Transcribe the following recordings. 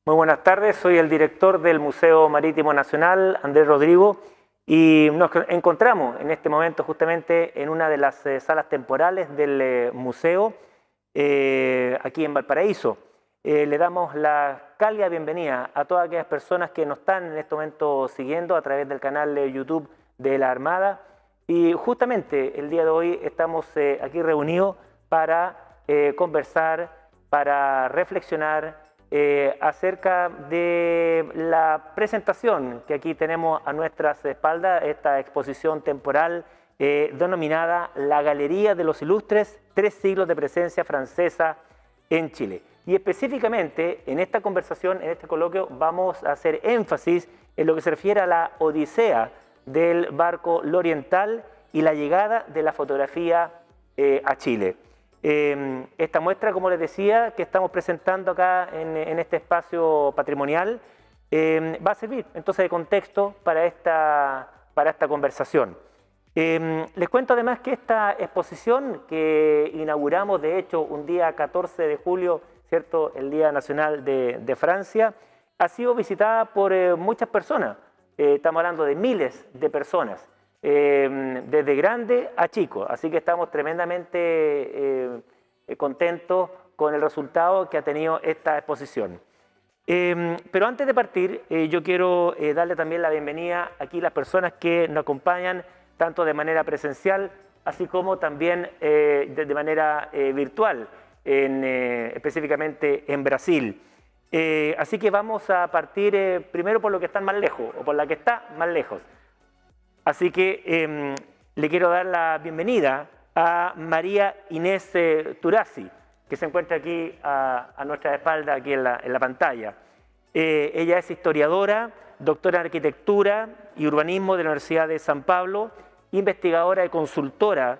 Muy buenas tardes, soy el director del Museo Marítimo Nacional, Andrés Rodrigo, y nos encontramos en este momento justamente en una de las salas temporales del museo aquí en Valparaíso. Le damos la cálida bienvenida a todas aquellas personas que nos están en este momento siguiendo a través del canal de YouTube de la Armada, y justamente el día de hoy estamos aquí reunidos para conversar, para reflexionar acerca de la presentación que aquí tenemos a nuestras espaldas, esta exposición temporal denominada La Galería de los Ilustres, 3 siglos de presencia francesa en Chile. Y específicamente en esta conversación, en este coloquio, vamos a hacer énfasis en lo que se refiere a la odisea del barco L'Oriental y la llegada de la fotografía a Chile. Esta muestra, como les decía, que estamos presentando acá en este espacio patrimonial, va a servir entonces de contexto para esta conversación. Les cuento además que esta exposición que inauguramos, de hecho, un día 14 de julio, ¿cierto?, el Día Nacional de Francia, ha sido visitada por muchas personas. Estamos hablando de miles de personas. Desde grande a chico, así que estamos tremendamente contentos con el resultado que ha tenido esta exposición. Pero antes de partir, yo quiero darle también la bienvenida aquí a las personas que nos acompañan tanto de manera presencial, así como también de manera virtual, específicamente en Brasil. Así que vamos a partir primero por lo que están más lejos, o por la que está más lejos. Así que le quiero dar la bienvenida a María Inés Turasi, que se encuentra aquí a nuestra espalda, aquí en la pantalla. Ella es historiadora, doctora en arquitectura y urbanismo de la Universidad de San Pablo, investigadora y consultora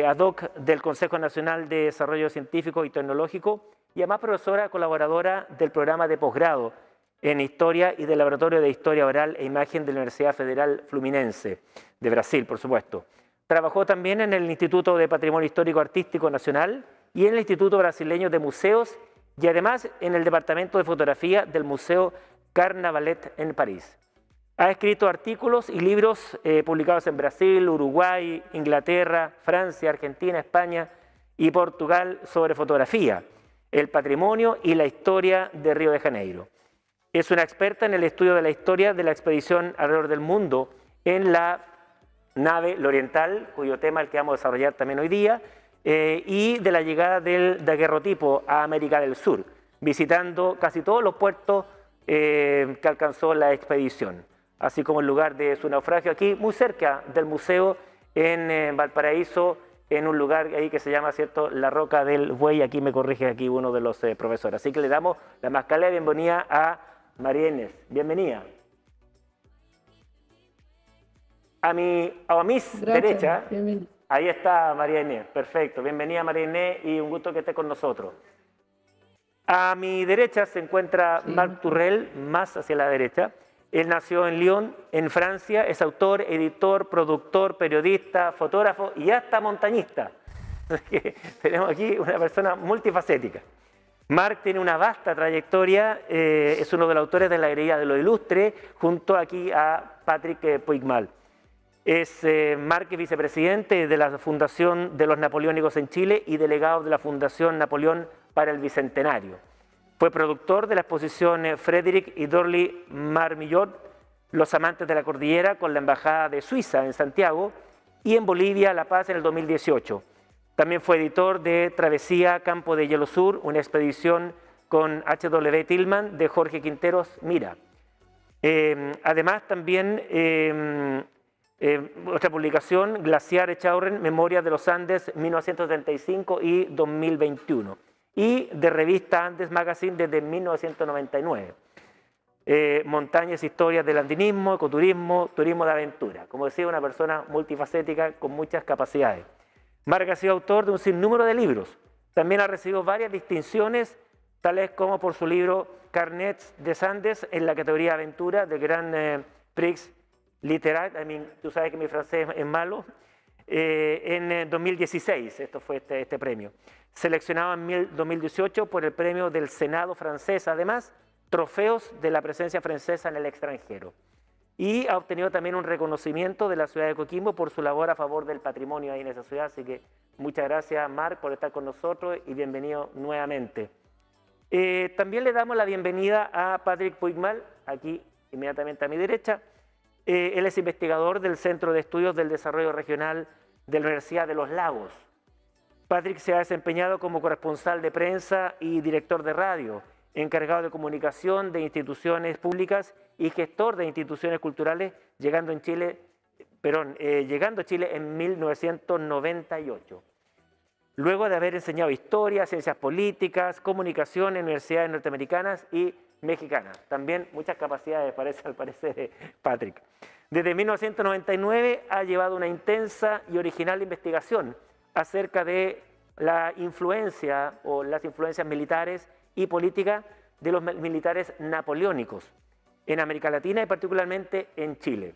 ad hoc del Consejo Nacional de Desarrollo Científico y Tecnológico, y además profesora colaboradora del programa de posgrado en Historia y del Laboratorio de Historia Oral e Imagen de la Universidad Federal Fluminense de Brasil, por supuesto. Trabajó también en el Instituto de Patrimonio Histórico Artístico Nacional y en el Instituto Brasileño de Museos, y además en el Departamento de Fotografía del Museo Carnavalet en París. Ha escrito artículos y libros publicados en Brasil, Uruguay, Inglaterra, Francia, Argentina, España y Portugal sobre fotografía, el patrimonio y la historia de Río de Janeiro. Es una experta en el estudio de la historia de la expedición alrededor del mundo en la nave L'Oriental, cuyo tema es el que vamos a desarrollar también hoy día, y de la llegada del daguerrotipo a América del Sur, visitando casi todos los puertos que alcanzó la expedición, así como el lugar de su naufragio aquí, muy cerca del museo en Valparaíso, en un lugar ahí que se llama, ¿cierto?, La Roca del Buey. Aquí me corrige aquí uno de los profesores. Así que le damos la más cálida bienvenida a María Inés. Bienvenida. A mis derecha, ahí está María Inés. Perfecto. Bienvenida, María Inés, y un gusto que esté con nosotros. A mi derecha se encuentra Marc Turrell, más hacia la derecha. Él nació en Lyon, en Francia, es autor, editor, productor, periodista, fotógrafo y hasta montañista. Tenemos aquí una persona multifacética. Marc tiene una vasta trayectoria, es uno de los autores de la Galería de los Ilustres, junto aquí a Patrick Puigmal. Marc es vicepresidente de la Fundación de los Napoleónicos en Chile y delegado de la Fundación Napoleón para el Bicentenario. Fue productor de la exposición Frédéric y Dorly Marmillot, Los Amantes de la Cordillera, con la Embajada de Suiza en Santiago, y en Bolivia, La Paz, en el 2018. También fue editor de Travesía Campo de Hielo Sur, una expedición con H.W. Tillman de Jorge Quinteros Mira. Además, también otra publicación, Glaciar Echaurren, Memorias de los Andes, 1935 y 2021. Y de revista Andes Magazine desde 1999. Montañas, historias del andinismo, ecoturismo, turismo de aventura. Como decía, una persona multifacética con muchas capacidades. Marc ha sido autor de un sinnúmero de libros. También ha recibido varias distinciones, tales como por su libro Carnets des Andes en la categoría Aventura de Grand Prix Littéraire. Tú sabes que mi francés es malo. En 2016, esto fue este premio. Seleccionado en 2018 por el premio del Senado francés, además, trofeos de la presencia francesa en el extranjero. Y ha obtenido también un reconocimiento de la ciudad de Coquimbo por su labor a favor del patrimonio ahí en esa ciudad. Así que muchas gracias, Marc, por estar con nosotros y bienvenido nuevamente. También le damos la bienvenida a Patrick Puigmal, aquí inmediatamente a mi derecha. Él es investigador del Centro de Estudios del Desarrollo Regional de la Universidad de los Lagos. Patrick se ha desempeñado como corresponsal de prensa y director de radio, encargado de comunicación de instituciones públicas y gestor de instituciones culturales, llegando a Chile en 1998. Luego de haber enseñado historia, ciencias políticas, comunicación en universidades norteamericanas y mexicanas. También muchas capacidades, al parecer, de Patrick. Desde 1999 ha llevado una intensa y original investigación acerca de la influencia o las influencias militares y políticas de los militares napoleónicos en América Latina y particularmente en Chile.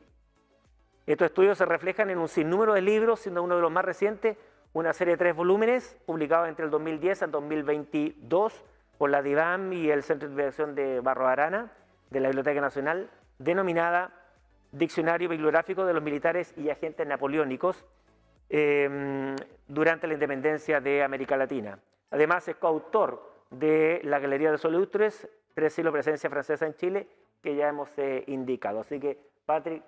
Estos estudios se reflejan en un sinnúmero de libros, siendo uno de los más recientes una serie de 3 volúmenes publicados entre el 2010 al 2022 por la DIVAM y el Centro de Investigación de Barros Arana de la Biblioteca Nacional, denominada Diccionario Bibliográfico de los Militares y Agentes Napoleónicos durante la independencia de América Latina. Además es coautor de la Galería de Solustres, 3 siglos de presencia francesa en Chile, que ya hemos indicado. Así que, Patrick,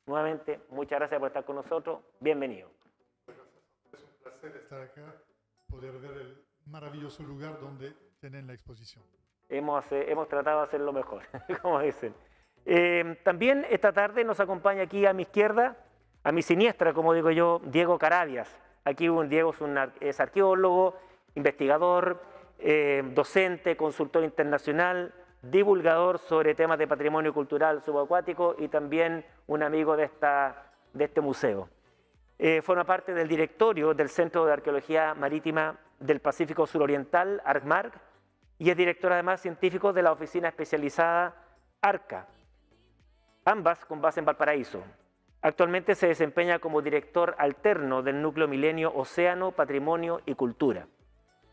nuevamente, muchas gracias por estar con nosotros. Bienvenido. Es un placer estar acá, poder ver el maravilloso lugar donde tienen la exposición. Hemos tratado de hacerlo mejor, como dicen. También esta tarde nos acompaña aquí a mi izquierda, a mi siniestra, como digo yo, Diego Carabias. Aquí Diego es arqueólogo, investigador, docente, consultor internacional, divulgador sobre temas de patrimonio cultural subacuático y también un amigo de este museo. Forma parte del directorio del Centro de Arqueología Marítima del Pacífico Suroriental, ARCMAR, y es director además científico de la oficina especializada ARCA, ambas con base en Valparaíso. Actualmente se desempeña como director alterno del Núcleo Milenio Océano, Patrimonio y Cultura.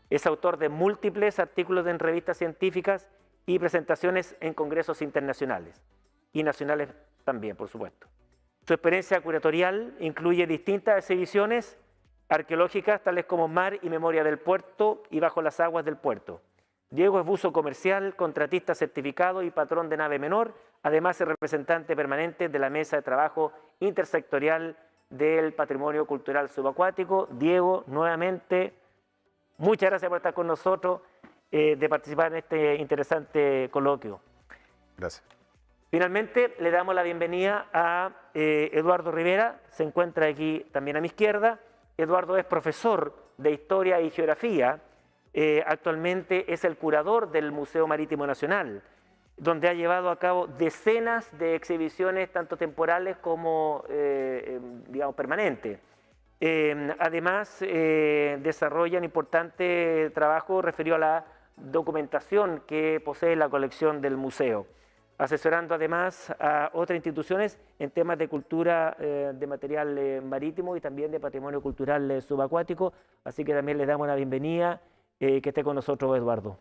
Es autor de múltiples artículos en revistas científicas y presentaciones en congresos internacionales y nacionales también, por supuesto. Su experiencia curatorial incluye distintas exhibiciones arqueológicas tales como Mar y Memoria del Puerto y Bajo las Aguas del Puerto. Diego es buzo comercial, contratista certificado y patrón de nave menor. Además es representante permanente de la Mesa de Trabajo Intersectorial del Patrimonio Cultural Subacuático. Diego, nuevamente, muchas gracias por estar con nosotros, de participar en este interesante coloquio. Gracias. Finalmente, le damos la bienvenida a Eduardo Rivera, se encuentra aquí también a mi izquierda. Eduardo es profesor de Historia y Geografía, actualmente es el curador del Museo Marítimo Nacional, donde ha llevado a cabo decenas de exhibiciones, tanto temporales como, digamos, permanentes. Además, desarrolla un importante trabajo referido a la documentación que posee la colección del museo, asesorando además a otras instituciones en temas de cultura de material marítimo y también de patrimonio cultural subacuático. Así que también le damos la bienvenida, que esté con nosotros Eduardo.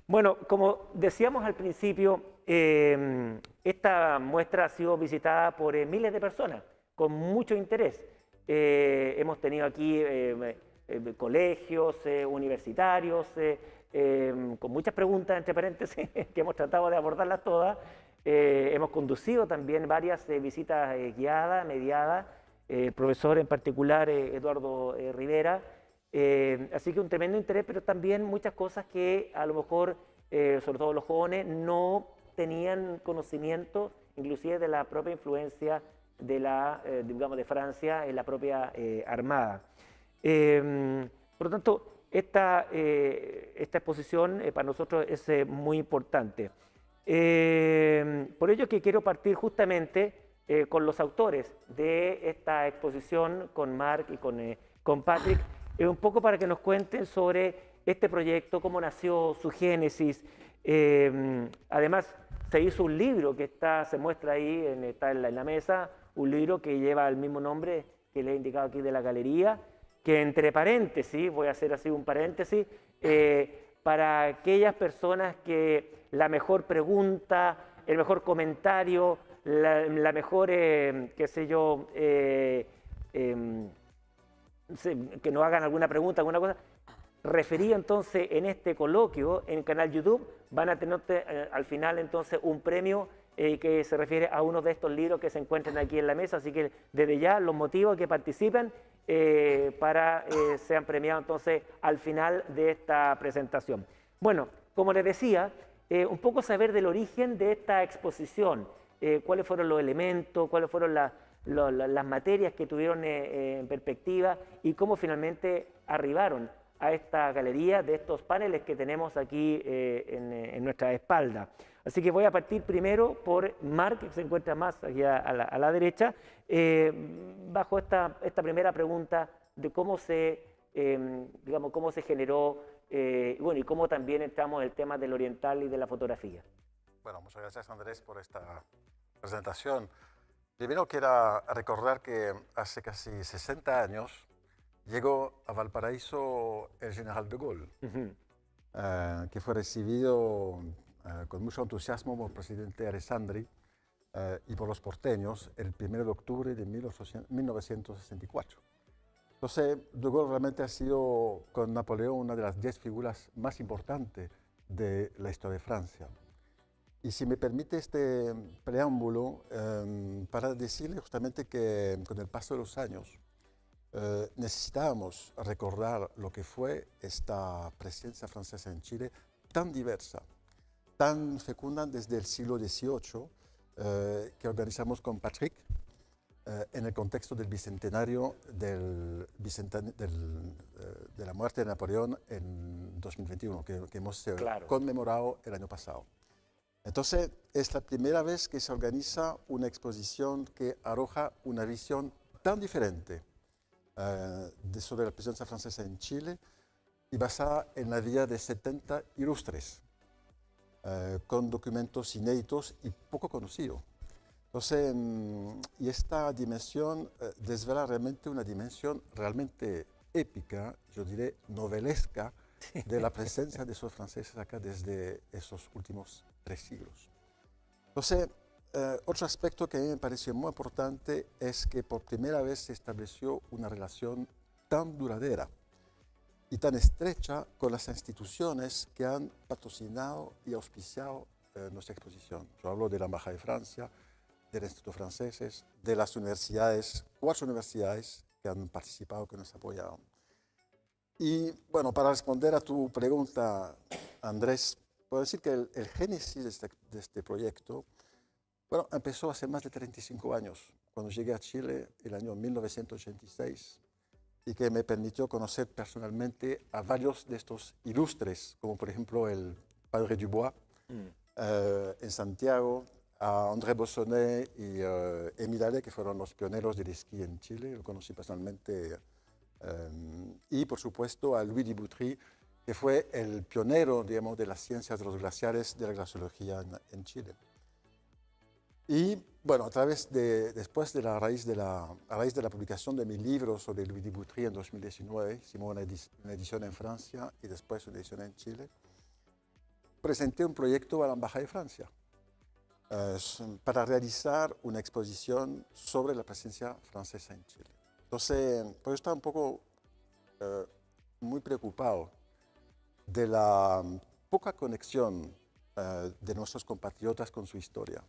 Bueno, como decíamos al principio, esta muestra ha sido visitada por miles de personas con mucho interés. Hemos tenido aquí colegios, universitarios, con muchas preguntas, entre paréntesis, que hemos tratado de abordarlas todas. Hemos conducido también varias visitas guiadas, mediadas, el profesor en particular, Eduardo Rivera. Así que un tremendo interés, pero también muchas cosas que a lo mejor, sobre todo los jóvenes, no tenían conocimiento, inclusive de la propia influencia de digamos, de Francia en la propia Armada. Por lo tanto, esta exposición para nosotros es muy importante. Por ello que quiero partir justamente con los autores de esta exposición, con Marc y con Patrick, un poco para que nos cuenten sobre este proyecto, cómo nació, su génesis. Además, se hizo un libro que se muestra ahí, está en la mesa, un libro que lleva el mismo nombre que le he indicado aquí de la galería, que entre paréntesis, voy a hacer así un paréntesis, para aquellas personas que la mejor pregunta, el mejor comentario, la mejor, qué sé yo, que nos hagan alguna pregunta, alguna cosa, referido entonces en este coloquio en el canal YouTube, van a tener al final entonces un premio que se refiere a uno de estos libros que se encuentran aquí en la mesa, así que desde ya los motivos a que participen para sean premiados entonces al final de esta presentación. Bueno, como les decía, un poco saber del origen de esta exposición, cuáles fueron los elementos, cuáles fueron las materias que tuvieron en perspectiva y cómo finalmente arribaron a esta galería de estos paneles que tenemos aquí en nuestra espalda. Así que voy a partir primero por Marc, que se encuentra más aquí a la derecha, bajo esta primera pregunta de cómo digamos, cómo se generó bueno, y cómo también entramos en el tema del oriental y de la fotografía. Bueno, muchas gracias Andrés por esta presentación. Primero quiero recordar que hace casi 60 años llegó a Valparaíso el general de Gaulle, que fue recibido con mucho entusiasmo por el presidente Alessandri y por los porteños el 1 de octubre de 1964. Entonces, de Gaulle realmente ha sido con Napoleón una de las 10 figuras más importantes de la historia de Francia. Y si me permite este preámbulo, para decirle justamente que con el paso de los años necesitábamos recordar lo que fue esta presencia francesa en Chile tan diversa, tan fecunda desde el siglo XVIII, que organizamos con Patrick en el contexto del bicentenario de la muerte de Napoleón en 2021, que hemos conmemorado el año pasado. Entonces, es la primera vez que se organiza una exposición que arroja una visión tan diferente sobre la presencia francesa en Chile y basada en la vida de 70 ilustres, con documentos inéditos y poco conocidos. Entonces, y esta dimensión desvela realmente una dimensión realmente épica, yo diré novelesca, de la presencia de esos franceses acá desde esos últimos 3 siglos. Entonces, otro aspecto que a mí me pareció muy importante es que por primera vez se estableció una relación tan duradera y tan estrecha con las instituciones que han patrocinado y auspiciado nuestra exposición. Yo hablo de la Embajada de Francia, del Instituto Francés, de las universidades, 4 universidades que han participado, que nos apoyaron. Y bueno, para responder a tu pregunta, Andrés, puedo decir que el génesis de este proyecto, bueno, empezó hace más de 35 años, cuando llegué a Chile el año 1986, y que me permitió conocer personalmente a varios de estos ilustres, como por ejemplo el padre Dubois en Santiago, a André Bossonnet y Émile Allais, que fueron los pioneros del esquí en Chile, lo conocí personalmente, y por supuesto a Louis Dubutry, que fue el pionero, digamos, de las ciencias de los glaciares, de la glaciología en Chile. Y bueno, después de a raíz de la publicación de mi libro sobre Louis Dubutry en 2019, hicimos una edición en Francia y después una edición en Chile, presenté un proyecto a la Embajada de Francia para realizar una exposición sobre la presencia francesa en Chile. Entonces, pues estaba un poco muy preocupado de la poca conexión de nuestros compatriotas con su historia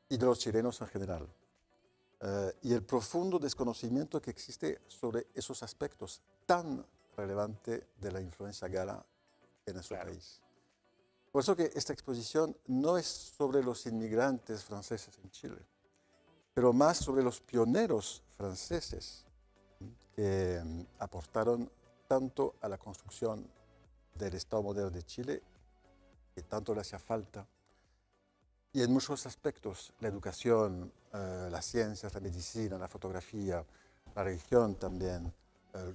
y de los chilenos en general, y el profundo desconocimiento que existe sobre esos aspectos tan relevantes de la influencia gala en nuestro país. Por eso que esta exposición no es sobre los inmigrantes franceses en Chile, pero más sobre los pioneros franceses que aportaron tanto a la construcción del Estado moderno de Chile, que tanto le hacía falta, y en muchos aspectos, la educación, las ciencias, la medicina, la fotografía, la religión también,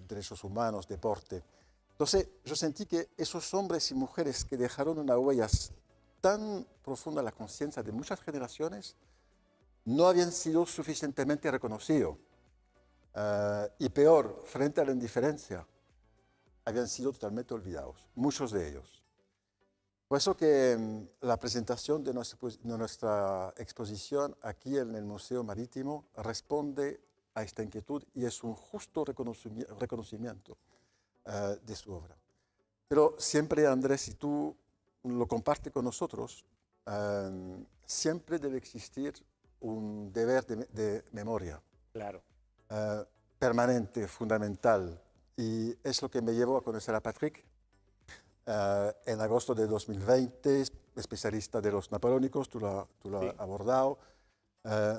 derechos humanos, deporte. Entonces, yo sentí que esos hombres y mujeres que dejaron una huella tan profunda en la conciencia de muchas generaciones, no habían sido suficientemente reconocidos. Y peor, frente a la indiferencia, habían sido totalmente olvidados, muchos de ellos. Por eso que la presentación de nuestra exposición aquí en el Museo Marítimo responde a esta inquietud y es un justo reconocimiento de su obra. Pero siempre, Andrés, si tú lo compartes con nosotros, siempre debe existir un deber de memoria. Claro. Permanente, fundamental. Y es lo que me llevó a conocer a Patrick en agosto de 2020, especialista de los napoleónicos, tú lo has abordado,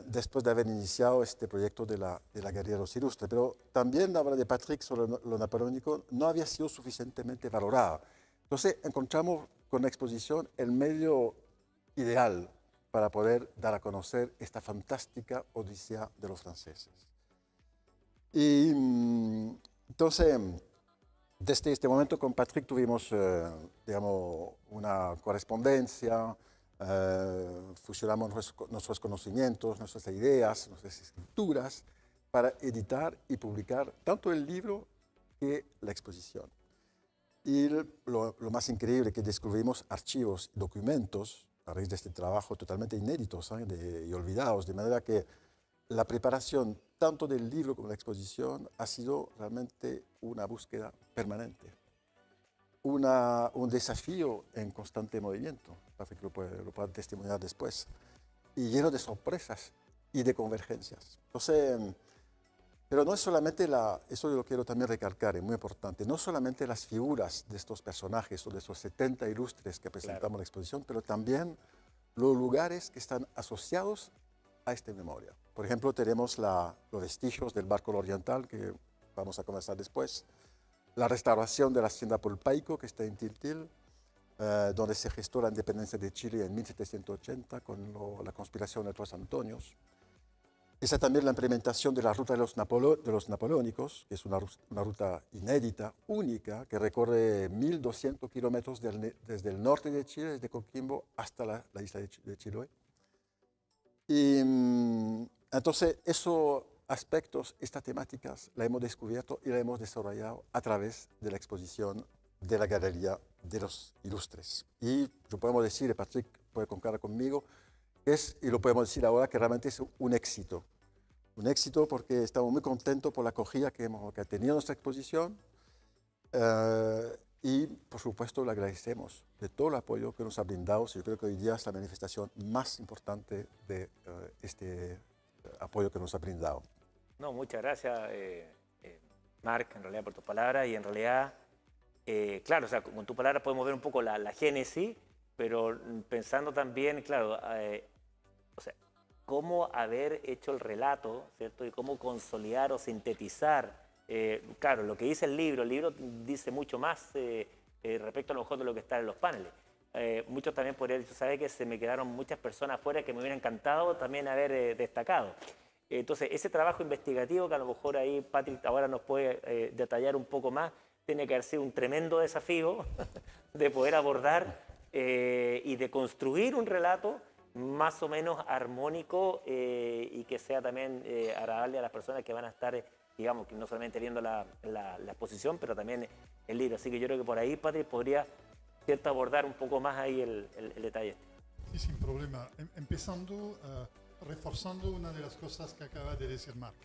después de haber iniciado este proyecto de la Galería de los Ilustres. Pero también la obra de Patrick sobre lo napoleónico no había sido suficientemente valorada. Entonces encontramos con la exposición el medio ideal para poder dar a conocer esta fantástica odisea de los franceses. Y entonces, desde este momento con Patrick tuvimos, digamos, una correspondencia, fusionamos nuestros conocimientos, nuestras ideas, nuestras escrituras para editar y publicar tanto el libro que la exposición. Y lo más increíble que descubrimos archivos, documentos, a raíz de este trabajo totalmente inéditos y olvidados, de manera que la preparación tanto del libro como de la exposición ha sido realmente una búsqueda permanente, un desafío en constante movimiento, parece que lo puede testimoniar después, y lleno de sorpresas y de convergencias. Entonces, pero no es solamente eso yo lo quiero también recalcar, es muy importante, no solamente las figuras de estos personajes o de estos 70 ilustres que presentamos en la exposición, pero también los lugares que están asociados a esta memoria. Por ejemplo, tenemos los vestigios del barco oriental, que vamos a conversar después, la restauración de la hacienda Polpaico, que está en Tiltil, donde se gestó la independencia de Chile en 1780 con la conspiración de los Antonios. Está también la implementación de la ruta de los napoleónicos, que es una ruta inédita, única, que recorre 1.200 kilómetros desde el norte de Chile, desde Coquimbo hasta la isla de Chiloé. Y entonces, esos aspectos, estas temáticas, la hemos descubierto y la hemos desarrollado a través de la exposición de la Galería de los Ilustres. Y lo podemos decir, Patrick puede concordar conmigo, y lo podemos decir ahora, que realmente es un éxito. Un éxito porque estamos muy contentos por la acogida que ha tenido nuestra exposición y, por supuesto, le agradecemos de todo el apoyo que nos ha brindado. Yo creo que hoy día es la manifestación más importante de este apoyo que nos ha brindado. No, muchas gracias, Marc, en realidad, por tus palabras. Y en realidad, claro, o sea, con tus palabras podemos ver un poco la génesis, pero pensando también, claro, o sea, cómo haber hecho el relato, ¿cierto? Y cómo consolidar o sintetizar. Claro, lo que dice el libro dice mucho más respecto a lo mejor de lo que está en los paneles. Muchos también podrían decir, ¿sabes qué? Se me quedaron muchas personas afuera que me hubiera encantado también haber destacado. Entonces, ese trabajo investigativo que a lo mejor ahí Patrick ahora nos puede detallar un poco más, tiene que haber sido un tremendo desafío de poder abordar y de construir un relato más o menos armónico y que sea también agradable a las personas que van a estar, digamos, que no solamente viendo la exposición, pero también el libro. Así que yo creo que por ahí, Patrick, podría, ¿cierto?, abordar un poco más ahí el detalle. Sí, sin problema. Empezando, reforzando una de las cosas que acaba de decir Marc.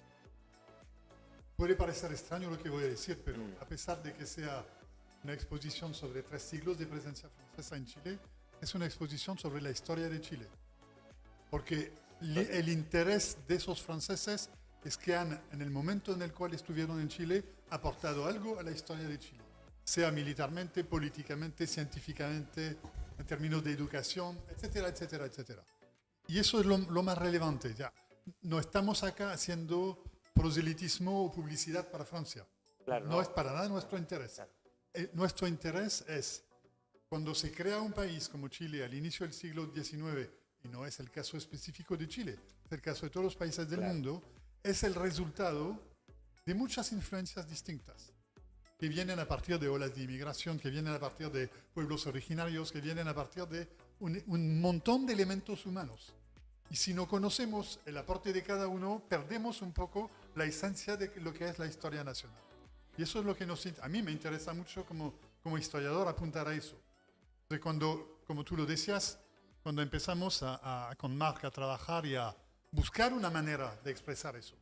Puede parecer extraño lo que voy a decir, pero a pesar de que sea una exposición sobre 3 siglos de presencia francesa en Chile, es una exposición sobre la historia de Chile. Porque el interés de esos franceses es que han, en el momento en el cual estuvieron en Chile, aportado algo a la historia de Chile. Sea militarmente, políticamente, científicamente, en términos de educación, etcétera, etcétera, etcétera. Y eso es lo más relevante. Ya, no estamos acá haciendo proselitismo o publicidad para Francia. Claro, no es para nada nuestro interés. Claro. Nuestro interés es, cuando se crea un país como Chile al inicio del siglo XIX, y no es el caso específico de Chile, es el caso de todos los países del mundo, es el resultado de muchas influencias distintas, que vienen a partir de olas de inmigración, que vienen a partir de pueblos originarios, que vienen a partir de un montón de elementos humanos. Y si no conocemos el aporte de cada uno, perdemos un poco la esencia de lo que es la historia nacional. Y eso es lo que a mí me interesa mucho como historiador apuntar a eso. Entonces, como tú lo decías, cuando empezamos con Marc a trabajar y a buscar una manera de expresar eso,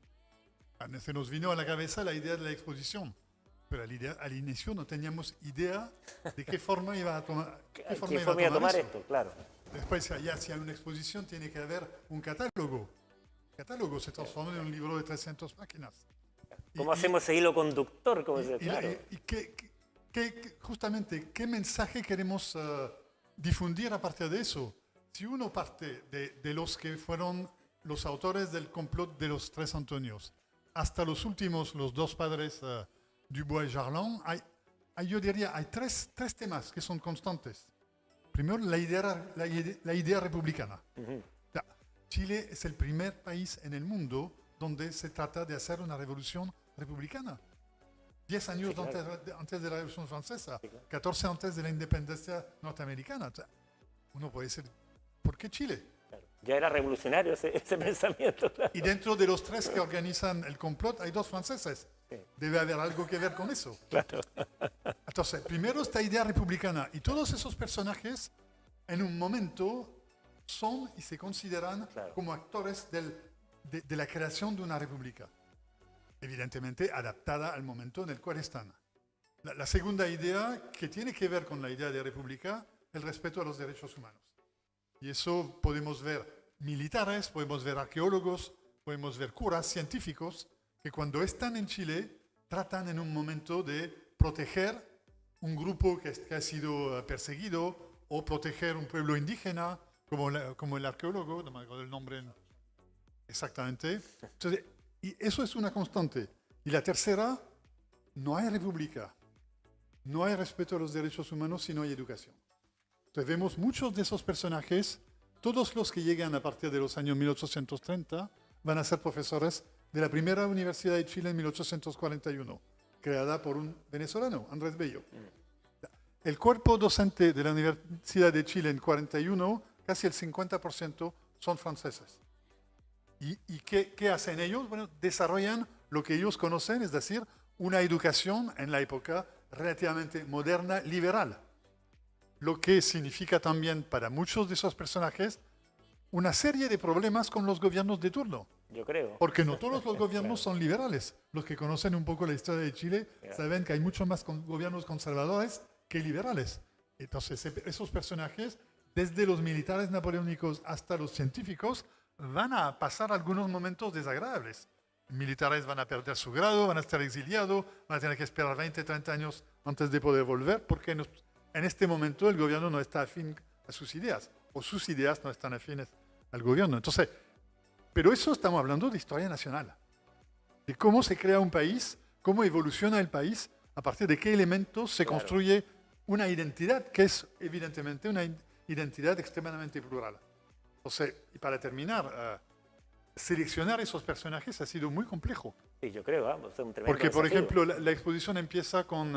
se nos vino a la cabeza la idea de la exposición. Pero al inicio no teníamos idea de qué forma iba a tomar, esto, claro. Después, ya si hay una exposición, tiene que haber un catálogo. El catálogo se transforma en un libro de 300 páginas. ¿Cómo hacemos ese hilo conductor? Claro. Justamente, ¿qué mensaje queremos difundir a partir de eso? Si uno parte de los que fueron los autores del complot de los tres Antonios, hasta los últimos, los dos padres Dubois y Jarlon, yo diría hay tres temas que son constantes. Primero, la idea republicana. Chile es el primer país en el mundo donde se trata de hacer una revolución republicana. 10 años antes de la Revolución Francesa, 14 antes de la independencia norteamericana. Uno puede decir, ¿por qué Chile? Claro. Ya era revolucionario ese pensamiento. Claro. Y dentro de los tres que organizan el complot hay dos franceses. Sí. Debe haber algo que ver con eso. Claro. Entonces, primero esta idea republicana. Y todos esos personajes, en un momento, son y se consideran como actores de la creación de una república. Evidentemente adaptada al momento en el cual están. La segunda idea, que tiene que ver con la idea de república, el respeto a los derechos humanos. Y eso podemos ver militares, podemos ver arqueólogos, podemos ver curas, científicos, que cuando están en Chile tratan en un momento de proteger un grupo que ha sido perseguido o proteger un pueblo indígena, como el arqueólogo, no me acuerdo el nombre exactamente. Entonces, y eso es una constante. Y la tercera, no hay república, no hay respeto a los derechos humanos si no hay educación. Entonces vemos muchos de esos personajes, todos los que llegan a partir de los años 1830, van a ser profesores de la primera Universidad de Chile en 1841, creada por un venezolano, Andrés Bello. El cuerpo docente de la Universidad de Chile en 41, casi el 50% son franceses. ¿Y qué hacen ellos? Bueno, desarrollan lo que ellos conocen, es decir, una educación en la época relativamente moderna, liberal. Lo que significa también para muchos de esos personajes una serie de problemas con los gobiernos de turno. Yo creo. Porque no todos los gobiernos son liberales. Los que conocen un poco la historia de Chile saben que hay muchos más gobiernos conservadores que liberales. Entonces, esos personajes, desde los militares napoleónicos hasta los científicos, van a pasar algunos momentos desagradables. Militares van a perder su grado, van a estar exiliados, van a tener que esperar 20, 30 años antes de poder volver, porque en este momento el gobierno no está afín a sus ideas, o sus ideas no están afines al gobierno. Entonces, pero eso estamos hablando de historia nacional, de cómo se crea un país, cómo evoluciona el país, a partir de qué elementos se construye una identidad, que es evidentemente una identidad extremadamente plural. Entonces, y para terminar, seleccionar esos personajes ha sido muy complejo. Sí, yo creo, vamos, es un tremendo porque, por desafío. ejemplo, la exposición empieza con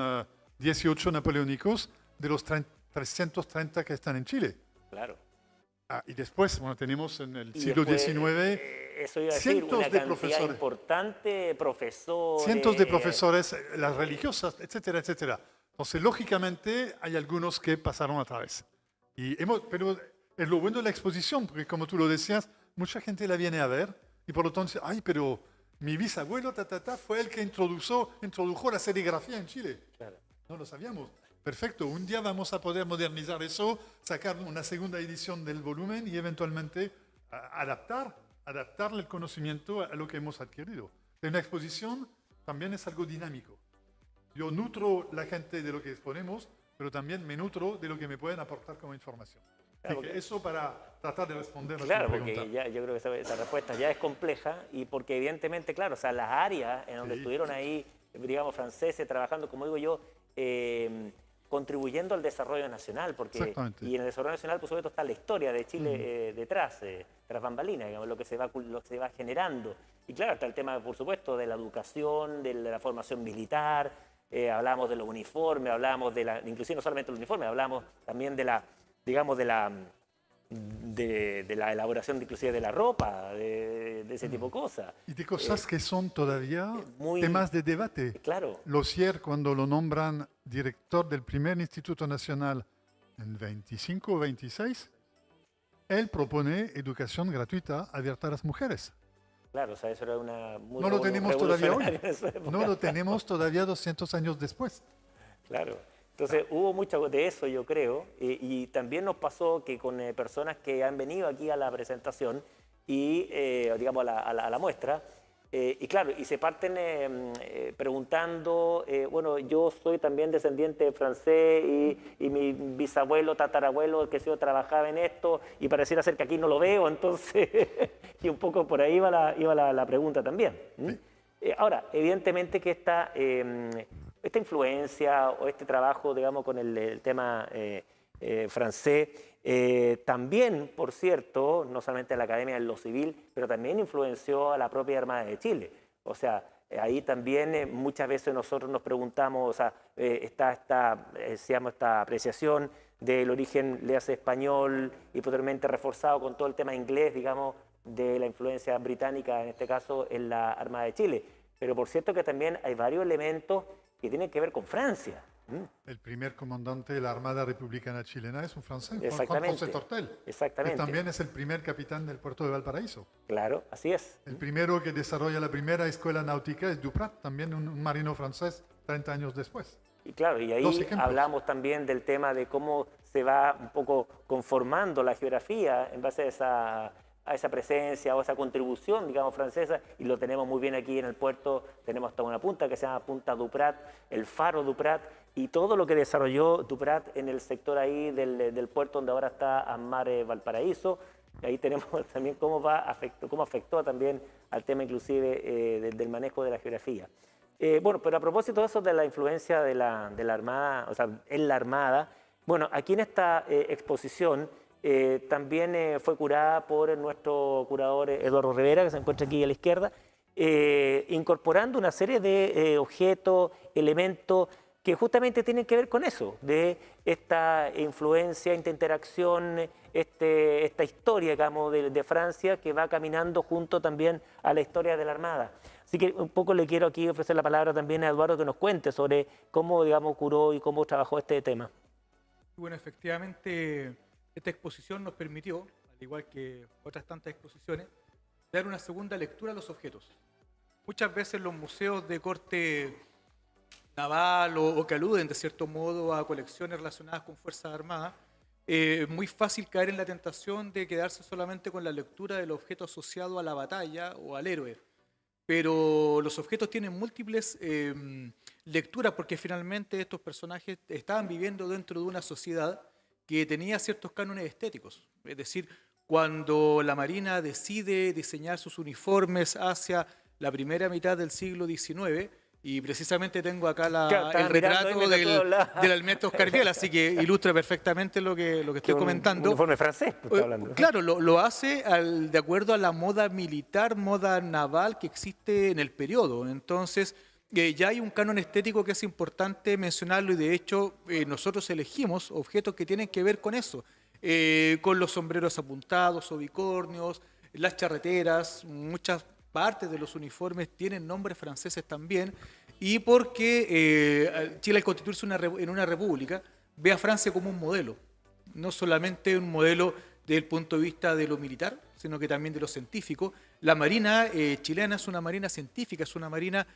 18 napoleónicos de los 330 que están en Chile. Claro. Y después, bueno, tenemos en el siglo XIX eso iba a decir, cientos una de cantidad profesores. Importante, profesores. Cientos de profesores, las religiosas, etcétera, etcétera. Entonces, lógicamente, hay algunos que pasaron a través. Pero es lo bueno de la exposición, porque como tú lo decías, mucha gente la viene a ver y por lo tanto dice, ay, pero mi bisabuelo, fue el que introdujo la serigrafía en Chile. Claro. No lo sabíamos. Perfecto, un día vamos a poder modernizar eso, sacar una segunda edición del volumen y eventualmente adaptarle el conocimiento a lo que hemos adquirido. En una exposición también es algo dinámico. Yo nutro la gente de lo que exponemos, pero también me nutro de lo que me pueden aportar como información. Claro, eso para tratar de responder a tu pregunta. Claro, porque yo creo que esa respuesta ya es compleja y porque evidentemente, claro, o sea, las áreas en donde estuvieron ahí, digamos, franceses, trabajando, como digo yo, contribuyendo al desarrollo nacional, porque y en el desarrollo nacional, por supuesto, está la historia de Chile detrás, tras bambalinas, digamos, lo que se va generando. Y claro, está el tema, por supuesto, de la educación, de la formación militar, hablamos de los uniformes, hablamos inclusive no solamente de los uniformes, hablamos también de la, digamos, de la de la elaboración inclusive de la ropa, de ese tipo de cosas. Y de cosas que son todavía temas de debate. Claro. Lozier, cuando lo nombran director del primer Instituto Nacional en 25 o 26, él propone educación gratuita abierta a las mujeres. Claro, o sea, eso era una muy no lo tenemos todavía hoy. En No lo tenemos todavía 200 años después. Claro. Entonces hubo mucho de eso, yo creo, y también nos pasó que con personas que han venido aquí a la presentación y, digamos, a la muestra, y claro, y se parten preguntando, bueno, yo soy también descendiente francés y mi bisabuelo, tatarabuelo, que se yo trabajaba en esto y pareciera ser que aquí no lo veo, entonces, y un poco por ahí iba la pregunta también. Sí. Ahora, evidentemente que esta influencia o este trabajo, digamos, con el tema francés, también, por cierto, no solamente a la Academia en lo civil, pero también influenció a la propia Armada de Chile. O sea, ahí también muchas veces nosotros nos preguntamos, o sea, está esta apreciación del origen, le hace español y posteriormente reforzado con todo el tema inglés, digamos, de la influencia británica, en este caso, en la Armada de Chile. Pero por cierto que también hay varios elementos que tienen que ver con Francia. El primer comandante de la Armada Republicana Chilena es un francés, Juan José Tortel. Exactamente. Que también es el primer capitán del puerto de Valparaíso. Claro, así es. El primero que desarrolla la primera escuela náutica es Duprat, también un marino francés 30 años después. Y claro, y ahí hablamos también del tema de cómo se va un poco conformando la geografía en base a esa presencia o esa contribución, digamos, francesa, y lo tenemos muy bien aquí en el puerto. Tenemos hasta una punta que se llama Punta Duprat, el faro Duprat, y todo lo que desarrolló Duprat en el sector ahí del puerto donde ahora está Ammar Valparaíso. Ahí tenemos también cómo afectó también al tema inclusive del manejo de la geografía. Bueno, pero a propósito de eso de la influencia de la Armada, o sea, en la Armada, bueno, aquí en esta exposición también fue curada por nuestro curador Eduardo Rivera, que se encuentra aquí a la izquierda, incorporando una serie de objetos, elementos que justamente tienen que ver con eso, de esta influencia, esta interacción, esta historia, digamos, de Francia que va caminando junto también a la historia de la Armada. Así que un poco le quiero aquí ofrecer la palabra también a Eduardo que nos cuente sobre cómo, digamos, curó y cómo trabajó este tema. Bueno, efectivamente, esta exposición nos permitió, al igual que otras tantas exposiciones, dar una segunda lectura a los objetos. Muchas veces los museos de corte naval o que aluden de cierto modo a colecciones relacionadas con Fuerzas Armadas, es muy fácil caer en la tentación de quedarse solamente con la lectura del objeto asociado a la batalla o al héroe. Pero los objetos tienen múltiples lecturas porque finalmente estos personajes estaban viviendo dentro de una sociedad que tenía ciertos cánones estéticos. Es decir, cuando la Marina decide diseñar sus uniformes hacia la primera mitad del siglo XIX, y precisamente tengo acá el retrato del almirante Oscar Vial, así que ilustra perfectamente lo que estoy comentando. Un uniforme francés, está hablando. Claro, lo hace de acuerdo a la moda militar, moda naval que existe en el periodo. Entonces, ya hay un canon estético que es importante mencionarlo y de hecho nosotros elegimos objetos que tienen que ver con eso, con los sombreros apuntados o bicornios, las charreteras, muchas partes de los uniformes tienen nombres franceses también, y porque Chile al constituirse en una república ve a Francia como un modelo, no solamente un modelo desde el punto de vista de lo militar, sino que también de lo científico. La marina chilena es una marina científica, es una marina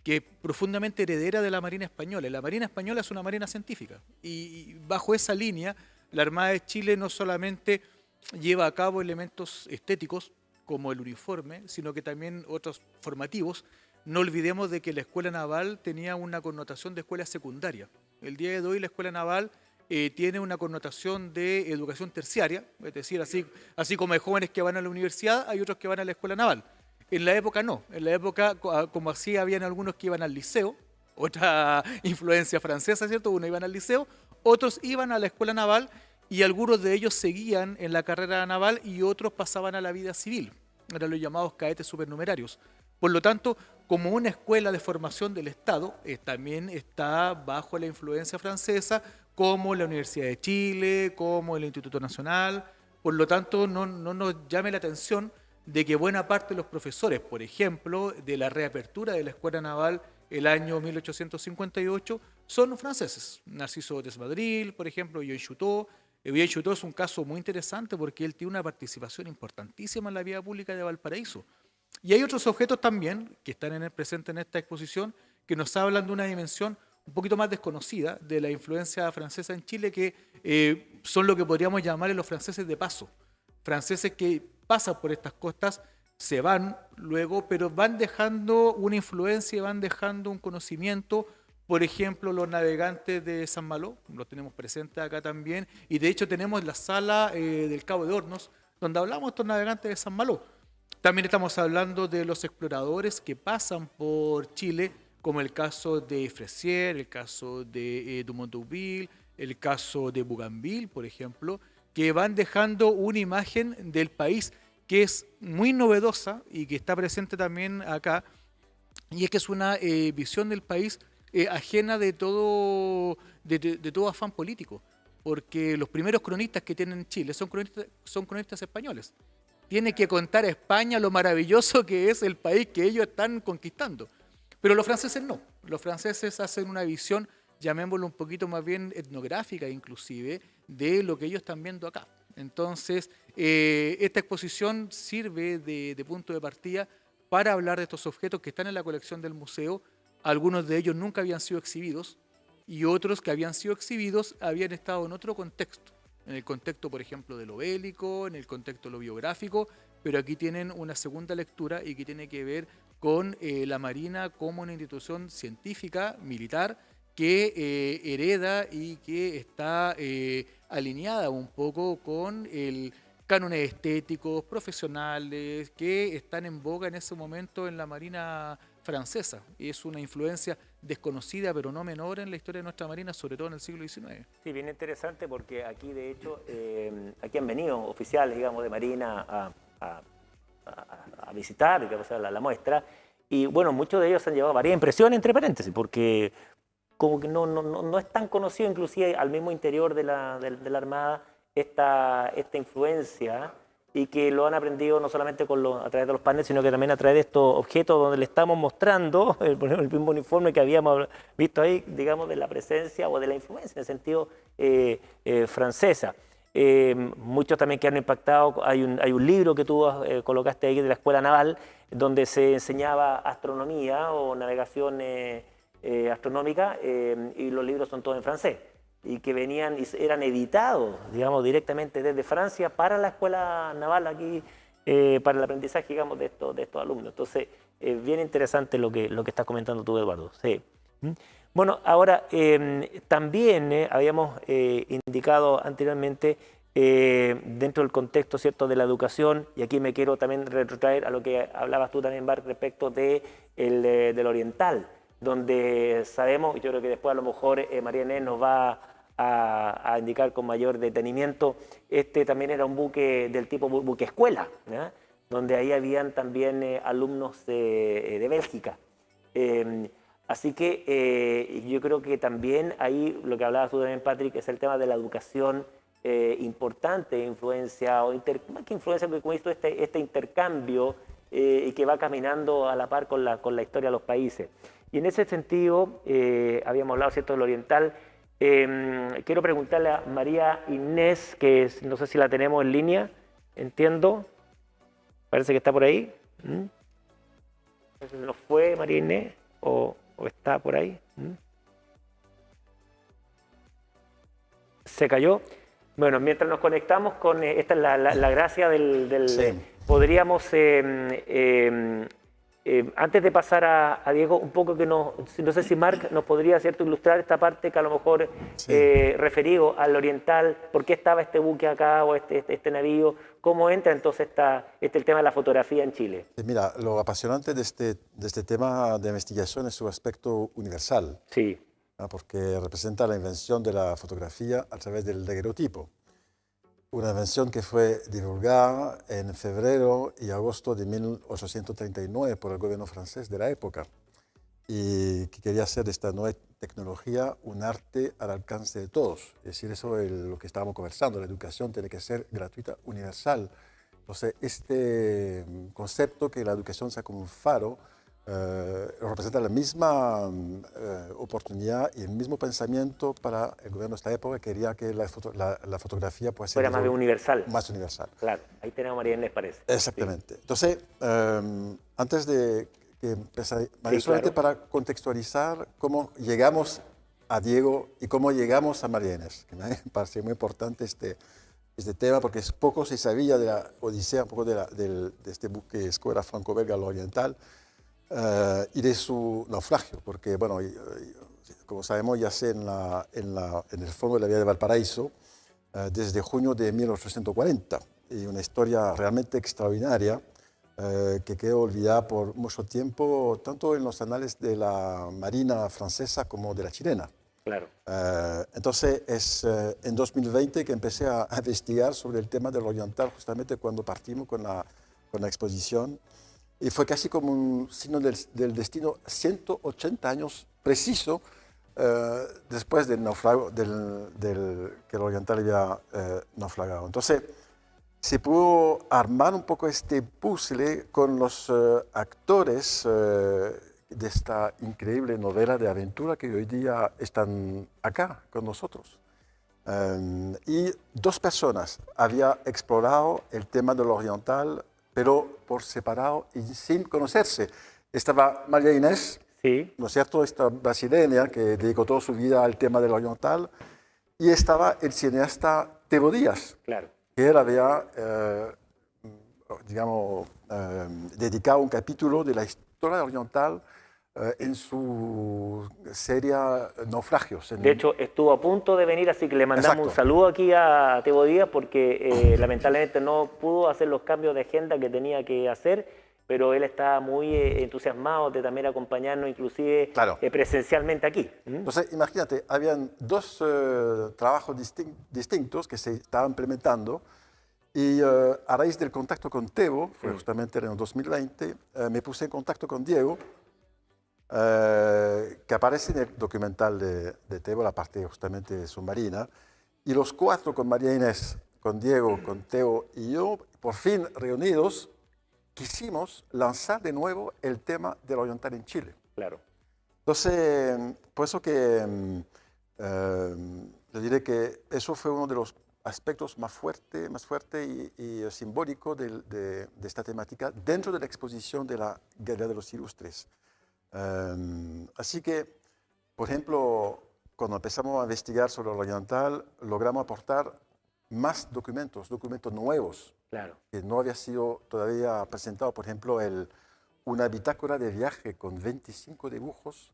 que es profundamente heredera de la marina española. La marina española es una marina científica, y bajo esa línea la Armada de Chile no solamente lleva a cabo elementos estéticos, como el uniforme, sino que también otros formativos. No olvidemos de que la escuela naval tenía una connotación de escuela secundaria. El día de hoy la escuela naval tiene una connotación de educación terciaria, es decir, así como hay jóvenes que van a la universidad, hay otros que van a la escuela naval. En la época no, en la época como así habían algunos que iban al liceo, otra influencia francesa, ¿cierto? Unos iban al liceo, otros iban a la escuela naval, y algunos de ellos seguían en la carrera naval y otros pasaban a la vida civil. Eran los llamados cadetes supernumerarios. Por lo tanto, como una escuela de formación del Estado, también está bajo la influencia francesa, como la Universidad de Chile, como el Instituto Nacional. por lo tanto no nos llame la atención de que buena parte de los profesores, por ejemplo, de la reapertura de la Escuela Naval el año 1858, son franceses. Narciso Desmadril, por ejemplo, Jean Chouteau. Jean Chouteau es un caso muy interesante porque él tiene una participación importantísima en la vida pública de Valparaíso. Y hay otros objetos también que están presentes en esta exposición que nos hablan de una dimensión un poquito más desconocida de la influencia francesa en Chile, que son lo que podríamos llamar los franceses de paso. Franceses que pasan por estas costas, se van luego, pero van dejando una influencia, van dejando un conocimiento. Por ejemplo, los navegantes de San Malo, los tenemos presentes acá también, y de hecho tenemos la sala del Cabo de Hornos, donde hablamos de estos navegantes de San Malo. También estamos hablando de los exploradores que pasan por Chile, como el caso de Fressier, el caso de Dumont d'Urville, el caso de Bougainville, por ejemplo, que van dejando una imagen del país que es muy novedosa y que está presente también acá, y es que es una visión del país ajena de todo afán político, porque los primeros cronistas que tienen Chile son cronistas españoles. Tiene que contar a España lo maravilloso que es el país que ellos están conquistando. Pero los franceses no. Los franceses hacen una visión, llamémoslo un poquito más bien etnográfica inclusive, de lo que ellos están viendo acá. Entonces, esta exposición sirve de punto de partida para hablar de estos objetos que están en la colección del museo. Algunos de ellos nunca habían sido exhibidos y otros que habían sido exhibidos habían estado en otro contexto. En el contexto, por ejemplo, de lo bélico, en el contexto de lo biográfico, pero aquí tienen una segunda lectura y que tiene que ver con la Marina como una institución científica, militar, que hereda y que está alineada un poco con el cánones estéticos, profesionales, que están en boga en ese momento en la Marina francesa. Es una influencia desconocida, pero no menor en la historia de nuestra Marina, sobre todo en el siglo XIX. Sí, bien interesante porque aquí, de hecho, aquí han venido oficiales, digamos, de Marina a visitar, digamos, la muestra, y bueno, muchos de ellos han llevado varias impresiones, entre paréntesis, porque como que no es tan conocido, inclusive al mismo interior de la Armada, esta influencia, y que lo han aprendido no solamente a través de los paneles, sino que también a través de estos objetos donde le estamos mostrando, por ejemplo, el mismo uniforme que habíamos visto ahí, digamos, de la presencia o de la influencia en el sentido francesa. Muchos también quedaron impactados. Hay un libro que tú colocaste ahí de la Escuela Naval, donde se enseñaba astronomía o navegación astronómica, y los libros son todos en francés, y que venían y eran editados, digamos, directamente desde Francia para la Escuela Naval aquí, para el aprendizaje, digamos, de estos alumnos. Entonces, bien interesante lo que estás comentando tú, Eduardo. Sí. Bueno, ahora, también habíamos indicado anteriormente, dentro del contexto, ¿cierto?, de la educación, y aquí me quiero también retrotraer a lo que hablabas tú también, Bart, respecto del oriental, donde sabemos, y yo creo que después a lo mejor María Inés nos va a indicar con mayor detenimiento, también era un buque del tipo buque escuela, ¿ya?, donde ahí habían también alumnos de Bélgica. Así que yo creo que también ahí, lo que hablabas tú también, Patrick, es el tema de la educación importante, influencia, más que influencia, porque como he visto este intercambio y que va caminando a la par con la historia de los países. Y en ese sentido, habíamos hablado, ¿cierto?, del oriental. Quiero preguntarle a María Inés, que no sé si la tenemos en línea, entiendo, parece que está por ahí. ¿No fue María Inés o está por ahí? ¿Se cayó? Bueno, mientras nos conectamos con esta es la gracia del sí. Podríamos, antes de pasar a Diego, un poco que no sé si Marc nos podría, ¿cierto?, ilustrar esta parte que a lo mejor sí. Referido al oriental, por qué estaba este buque acá o este navío, cómo entra entonces el tema de la fotografía en Chile. Mira, lo apasionante de este tema de investigación es su aspecto universal. Sí. Porque representa la invención de la fotografía a través del daguerrotipo. Una invención que fue divulgada en febrero y agosto de 1839 por el gobierno francés de la época. y que quería hacer de esta nueva tecnología un arte al alcance de todos. Es decir, eso es lo que estábamos conversando, la educación tiene que ser gratuita, universal. Entonces, este concepto que la educación sea como un faro representa la misma oportunidad y el mismo pensamiento para el gobierno de esta época. Quería que la fotografía pues, fuera más universal. Más universal. Claro, ahí tenemos a María Inés, parece. Exactamente. Sí. Entonces, antes de que empezar, María, solamente para contextualizar cómo llegamos a Diego y cómo llegamos a María Inés, que me parece muy importante este tema, porque poco se sabía de la Odisea, un poco de este buque escuela franco-belga al oriental, y de su naufragio, porque, bueno, como sabemos, yace en el fondo de la vía de Valparaíso desde junio de 1840, y una historia realmente extraordinaria que quedó olvidada por mucho tiempo, tanto en los anales de la Marina francesa como de la chilena. Claro. Entonces, es en 2020 que empecé a investigar sobre el tema del oriental, justamente cuando partimos con la exposición. Y fue casi como un signo del destino, 180 años preciso después del naufragio, que el oriental había naufragado. Entonces, se pudo armar un poco este puzzle con los actores de esta increíble novela de aventura que hoy día están acá con nosotros. Y dos personas habían explorado el tema del oriental, pero por separado y sin conocerse. Estaba María Inés, sí, ¿no es cierto?, esta brasileña que dedicó toda su vida al tema del oriental, y estaba el cineasta Teo Díaz, claro, que él había, digamos, dedicado un capítulo de la historia oriental en su serie Naufragios. De hecho, estuvo a punto de venir, así que le mandamos un saludo aquí a Teo Díaz, porque lamentablemente no pudo hacer los cambios de agenda que tenía que hacer, pero él está muy entusiasmado de también acompañarnos, inclusive presencialmente aquí. Entonces, imagínate, habían dos trabajos distintos que se estaban implementando, y a raíz del contacto con Teo, fue justamente en el 2020, me puse en contacto con Diego, que aparece en el documental de Teo, la parte justamente submarina, y los cuatro con María Inés, con Diego, con Teo y yo, por fin reunidos, quisimos lanzar de nuevo el tema del oriental en Chile. Claro. Entonces, por eso que le diré que eso fue uno de los aspectos más fuerte y simbólico de esta temática dentro de la exposición de la Galería de los Ilustres. Así que, por ejemplo, cuando empezamos a investigar sobre el oriental, logramos aportar más documentos nuevos, que no había sido todavía presentado. Por ejemplo, una bitácora de viaje con 25 dibujos,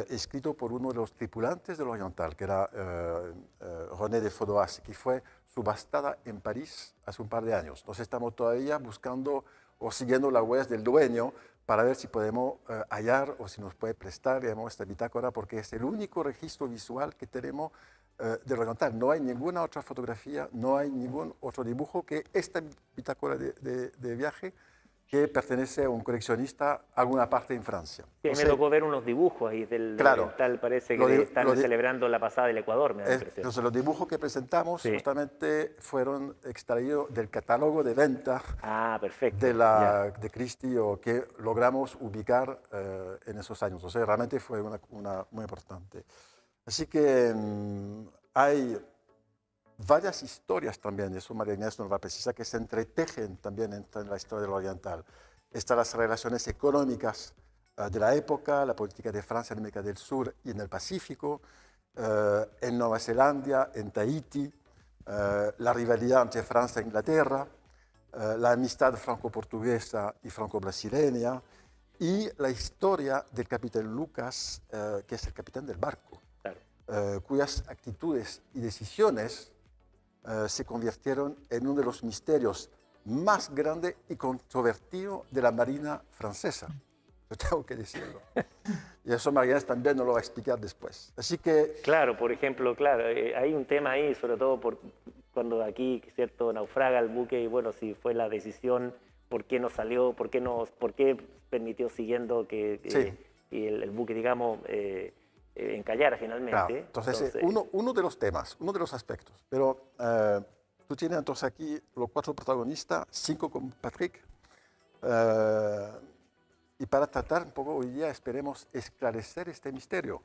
escrito por uno de los tripulantes del oriental, que era René de Fodoas, que fue subastada en París hace un par de años. Entonces estamos todavía buscando o siguiendo las huellas del dueño para ver si podemos hallar o si nos puede prestar, digamos, esta bitácora, porque es el único registro visual que tenemos del oriental. No hay ninguna otra fotografía, no hay ningún otro dibujo que esta bitácora de viaje, que pertenece a un coleccionista a alguna parte en Francia. Sí, me tocó ver unos dibujos ahí del oriental, parece que están celebrando la pasada del Ecuador, me da la impresión. Entonces, los dibujos que presentamos justamente fueron extraídos del catálogo de venta de Christie, o que logramos ubicar en esos años. O sea, realmente fue una muy importante. Así que hay varias historias también, eso María Inés nos va a precisar, que se entretejen también en la historia del oriental. Están las relaciones económicas de la época, la política de Francia en América del Sur y en el Pacífico, en Nueva Zelanda, en Tahití, la rivalidad entre Francia e Inglaterra, la amistad franco-portuguesa y franco-brasileña, y la historia del capitán Lucas, que es el capitán del barco, cuyas actitudes y decisiones se convirtieron en uno de los misterios más grandes y controvertidos de la Marina francesa. Yo tengo que decirlo. Y eso María también nos lo va a explicar después. Así que... Claro, por ejemplo, hay un tema ahí, sobre todo cuando aquí, ¿cierto?, naufraga el buque, y bueno, si fue la decisión, ¿por qué no salió? ¿Por qué permitió siguiendo que el buque, digamos, encallara finalmente. Claro, entonces uno de los temas, uno de los aspectos, pero tú tienes entonces aquí los 4 protagonistas, 5 con Patrick, y para tratar un poco hoy día esperemos esclarecer este misterio.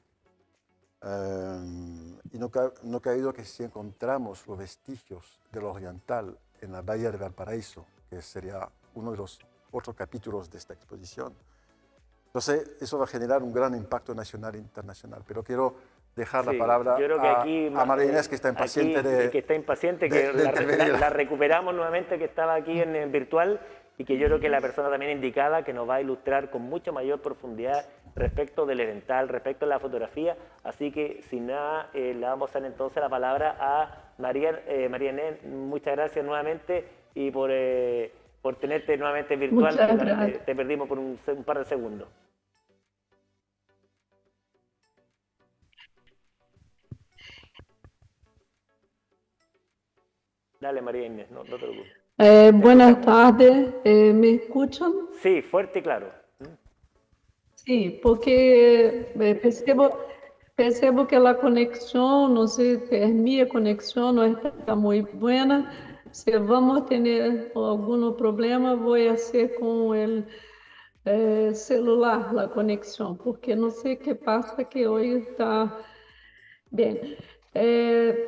Y no cabe duda que si encontramos los vestigios del Oriental en la bahía de Valparaíso, que sería uno de los otros capítulos de esta exposición, entonces eso va a generar un gran impacto nacional e internacional. Pero quiero dejar la palabra a María Inés, que está impaciente que la recuperamos nuevamente, que estaba aquí en virtual, y que yo creo que es la persona también indicada que nos va a ilustrar con mucha mayor profundidad respecto del Elemental, respecto de la fotografía. Así que, sin nada, le vamos a dar entonces la palabra a María Inés. Muchas gracias nuevamente y por tenerte nuevamente virtual. Te perdimos por un par de segundos. Dale, María Inés, no te preocupes. Buenas tardes, ¿me escuchan? Sí, fuerte y claro. Sí, porque percebo que la conexión, no sé si es mi conexión, no está muy buena. Si vamos a tener algún problema, voy a hacer con el celular la conexión, porque no sé qué pasa, que hoy está bien.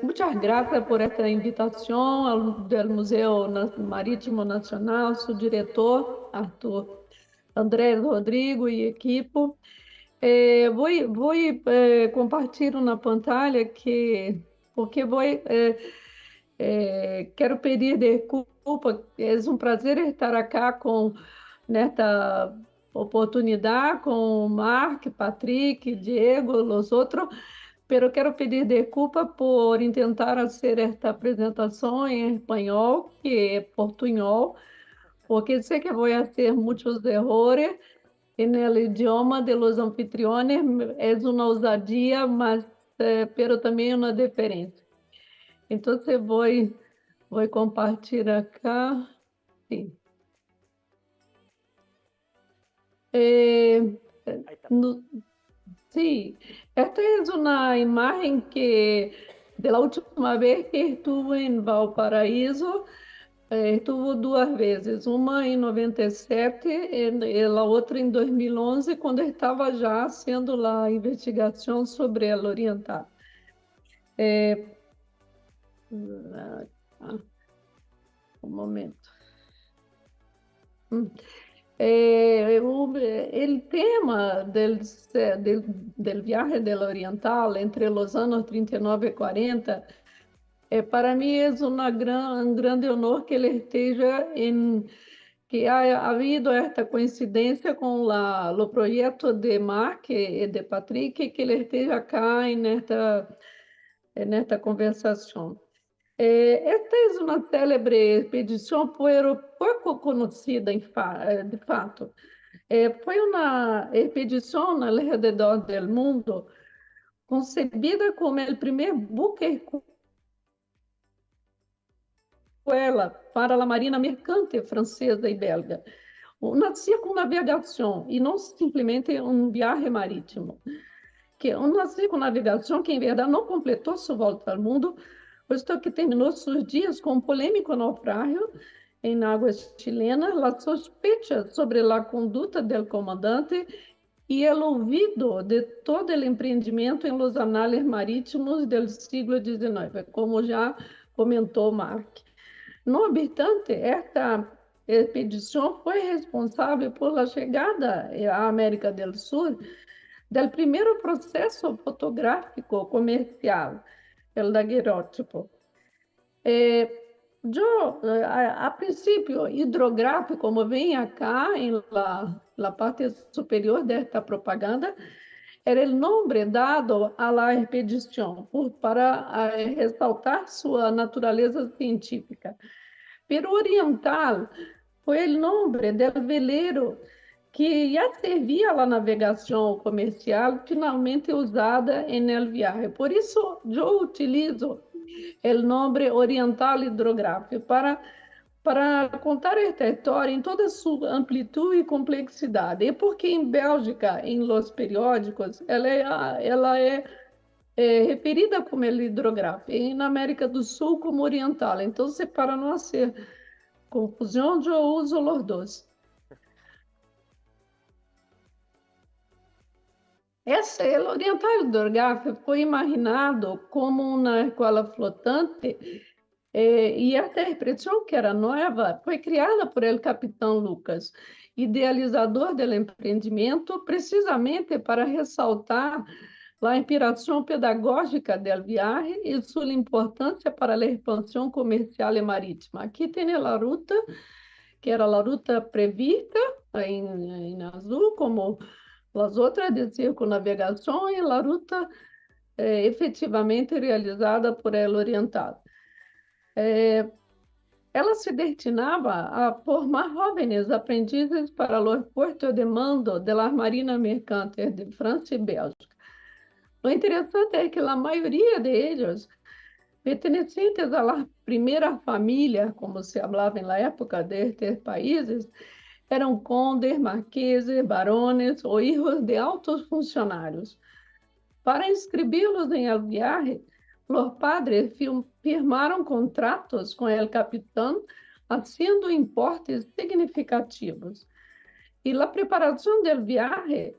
Muchas gracias por esta invitación del Museo Marítimo Nacional, su director, Arthur Andrés Rodrigo y equipo. Voy a compartir una pantalla porque quero pedir desculpa. É um prazer estar aqui nesta oportunidade com Mark, Patrick, Diego, os outros. Pero quero pedir desculpa por tentar fazer esta apresentação em espanhol, que é portunhol, porque sei que vou ter muitos erros no idioma de los anfitriones. É uma ousadia, mas pero também uma deferência. Então, vou compartilhar aqui. Sim. Sí, esta es una imagen que de la última vez que estuve en Valparaíso, estuvo 2 veces, uma em 97 e a outra em 2011, quando estava já haciendo a investigação sobre el Oriental. Un momento. El tema del viaje del Oriental entre los años 39 y 40, para mí es un grande honor que él esteja que ha habido esta coincidencia con los proyectos de Mark y de Patrick, que él esteja acá en esta conversación. Esta é uma célebre expedição, pouco conhecida de fato. Foi uma expedição ao redor do mundo concebida como o primeiro buque escuela para a Marina Mercante francesa e belga. Uma circunnavegação e não simplesmente viaje marítimo. Que uma circunnavegação que, em verdade, não completou sua volta ao mundo, puesto que terminou seus dias com um polêmico naufrágio em águas chilenas, a sospecha sobre a conduta do comandante e o olvido de todo o empreendimento em los anales marítimos do século XIX, como já comentou Mark. No obstante, esta expedição foi responsável por a chegada à América do Sul do primeiro processo fotográfico comercial, el daguerrótipo. A princípio, hidrográfico, como vem acá em la parte superior desta propaganda, era o nome dado à la expedição para ressaltar sua natureza científica. Pero Oriental foi o nome do veleiro que já servia à navegação comercial, finalmente usada no viaje. Por isso, eu utilizo o nome Oriental Hidrográfico para para contar esta história em toda sua amplitude e complexidade. E porque em Bélgica, em los periódicos, ela é referida como hidrográfica, e na América do Sul como oriental. Então, para não hacer confusão, eu uso os dois. El oriental hidrográfico foi imaginado como uma escola flotante e esta expressão, que era nova, foi criada por el capitão Lucas, idealizador do empreendimento, precisamente para ressaltar a inspiração pedagógica do viaje e sua importância para a expansão comercial e marítima. Aqui tem a ruta, que era a ruta prevista em azul, como as outras de circunnavegação, e a ruta efetivamente realizada por El Oriental. Ela se destinava a formar jovens aprendizes para os puestos de mando de las marinas mercantes de França e Bélgica. O interessante é que a maioria deles, pertencentes à primeira família, como se falava na época destes países, eram condes, marqueses, barones ou hijos de altos funcionários. Para inscrevê-los em El Viaje, os padres firmaram contratos com el capitão, haciendo importes significativos. E a preparação del viaje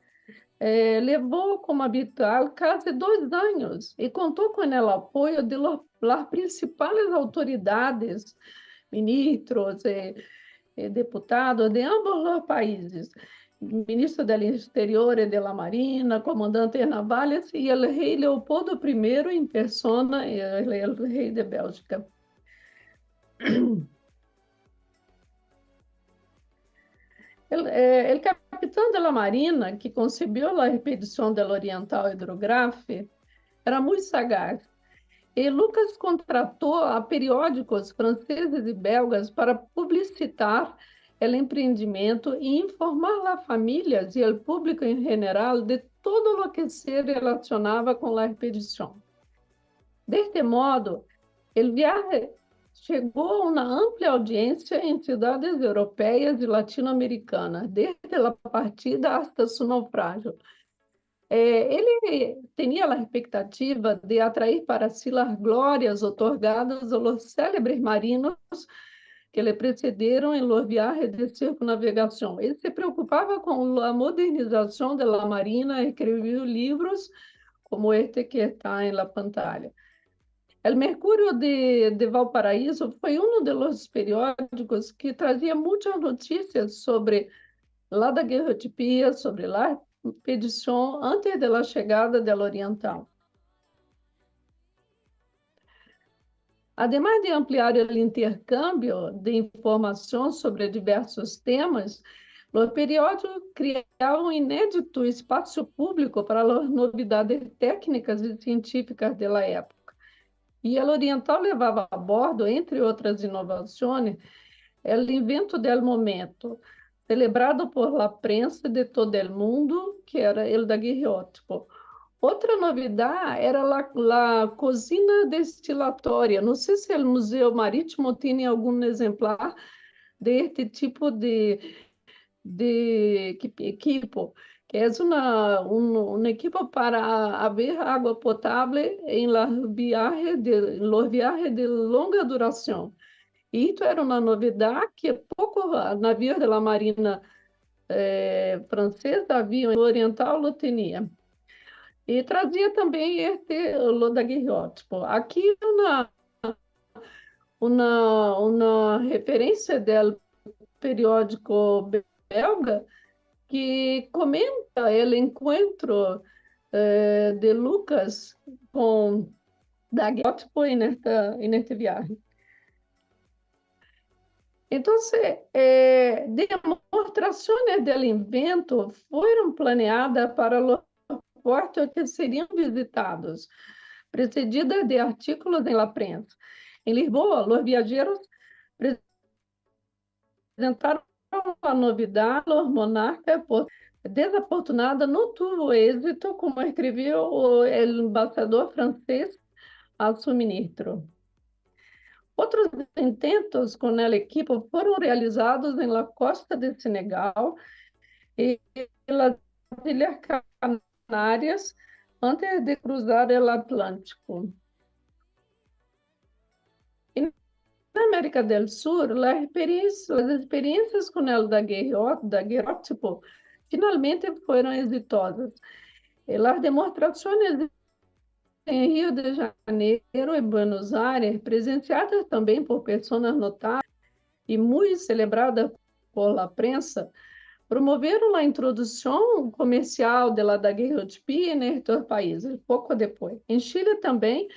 levou, como habitual, quase 2 anos e contou com o apoio de las principais autoridades, ministros e deputados de ambos os países, ministro do Exterior e da Marina, comandantes navales e o rei Leopoldo I em persona, o rei de Bélgica. O capitão da Marina, que concebeu a expedição do Oriental Hidrográfico, era muito sagaz. E Lucas contratou a periódicos franceses e belgas para publicitar o empreendimento e informar as famílias e o público em geral de todo o que se relacionava com a expedição. Deste modo, o viaje chegou a uma ampla audiência em cidades europeias e latino-americanas, desde a partida até seu naufrágio. Ele tinha a expectativa de atrair para si as glórias otorgadas aos célebres marinos que lhe precederam em los viajes de circunnavegação. Ele se preocupava com a modernização da marina e escreveu livros como este que está em la pantalla. El Mercúrio de Valparaíso foi um dos periódicos que trazia muitas notícias sobre a daguerreotipia, sobre a expedição antes da chegada do Oriental. Ademais de ampliar o intercâmbio de informações sobre diversos temas, os periódicos criaram um inédito espaço público para as novidades técnicas e científicas da época. E o Oriental levava a bordo, entre outras inovações, o invento del momento, celebrado por la prensa de todo el mundo, que era o daguerreótipo. Outra novidade era a cozina destilatória. Não sei se o Museu Marítimo tem algum exemplar deste tipo de equipo, que é um equipo para haver água potável em los viajes de longa duração. E isso era uma novidade que poucos navios da Marina francesa haviam, o Oriental lo tinha. E trazia também o daguerreótipo. Aqui uma referência do periódico belga que comenta o encontro de Lucas com daguerreótipo neste viagem. Então, demonstrações do invento foram planeadas para os portos que seriam visitados, precedidas de artículos em la prensa. Em Lisboa, os viajeros apresentaram a novidade, os monarcas, desafortunada, não tuvo êxito, como escreveu o embaixador francês a seu ministro. Outros intentos com a equipe foram realizados na costa de Senegal e nas Ilhas Canárias antes de cruzar o Atlântico. Na América do Sul, as experiências com o daguerreótipo finalmente foram exitosas. As demonstrações em Rio de Janeiro e Buenos Aires, presenciadas também por pessoas notáveis e muito celebradas por la prensa, promoveram a introdução comercial da daguerreotipia em estes países, pouco depois. Em Chile também,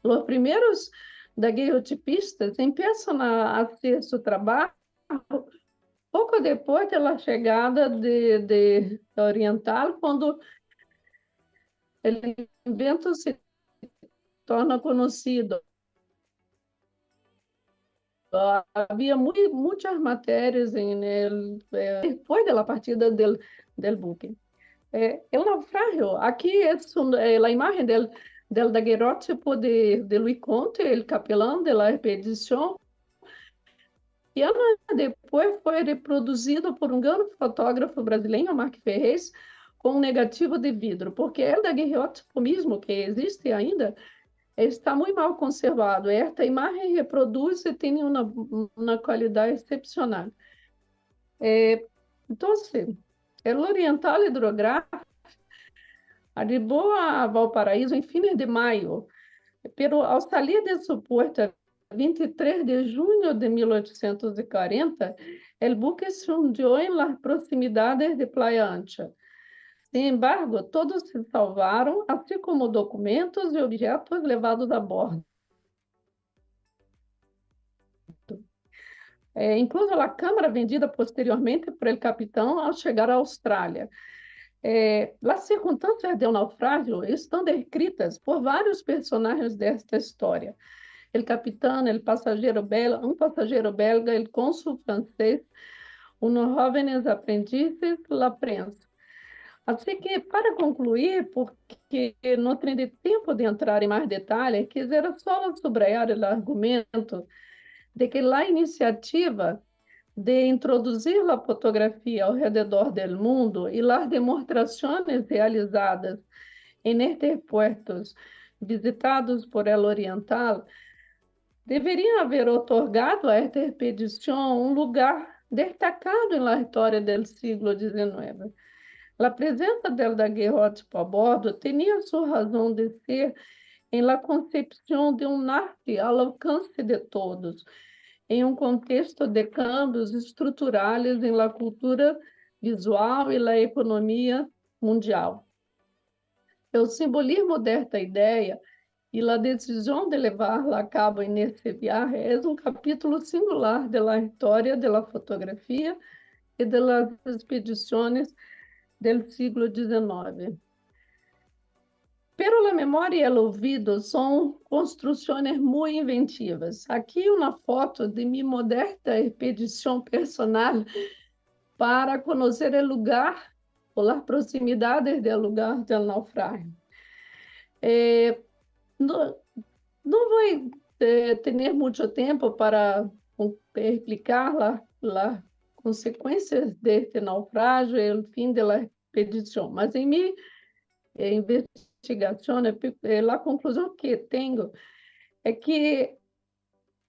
os primeiros daguerreotipistas começam a fazer seu trabalho pouco depois da chegada de oriental, quando o invento se torna conhecido. Havia muitas matérias depois da partida do buque. O naufrágio, aqui é a imagem do daguerreótipo de Luiz Conte, o capelão da expedição, e anos depois foi reproduzido por um grande fotógrafo brasileiro, Mark Ferrez, com um negativo de vidro, porque o daguerreótipo mesmo, que existe ainda, está muito mal conservado. Esta imagem reproduz e tem uma qualidade excepcional. Então, o Oriental Hidrográfico arribou a Valparaíso em fines de maio, pero ao sair de seu porto 23 de junho de 1840, o buque se hundiu em las proximidades de Playa Ancha. Sin embargo, todos se salvaram, assim como documentos e objetos levados a bordo. Incluso a câmara vendida posteriormente por el capitão ao chegar à Austrália. As circunstâncias do naufrágio estão descritas por vários personagens desta história. O capitão, o passageiro belga, passageiro belga, o cônsul francês, jovens aprendizes, la prensa. Assim que, para concluir, porque não tenho tempo de entrar em mais detalhes, quisera só subrayar o argumento de que a iniciativa de introduzir a fotografia ao redor do mundo e as demonstrações realizadas em estes puertos visitados por El Oriental deveriam haver otorgado a esta expedição um lugar destacado na história do século XIX. A presença do daguerreótipo a bordo tinha sua razão de ser em la concepção de arte ao alcance de todos, em um contexto de cambios estruturais em la cultura visual e la economia mundial. O simbolismo desta ideia e a decisão de levá-la a cabo nesse viagem é um capítulo singular da história da fotografia e das expedições do século XIX. Pero a memória e o ouvido são construções muito inventivas. Aqui uma foto de minha modesta expedição personal para conhecer o lugar ou as proximidades do lugar do naufrágio. Não vou ter muito tempo para explicar as consequências deste naufrágio e o fim da expedição, mas em minha investigação, a conclusão que tenho é que,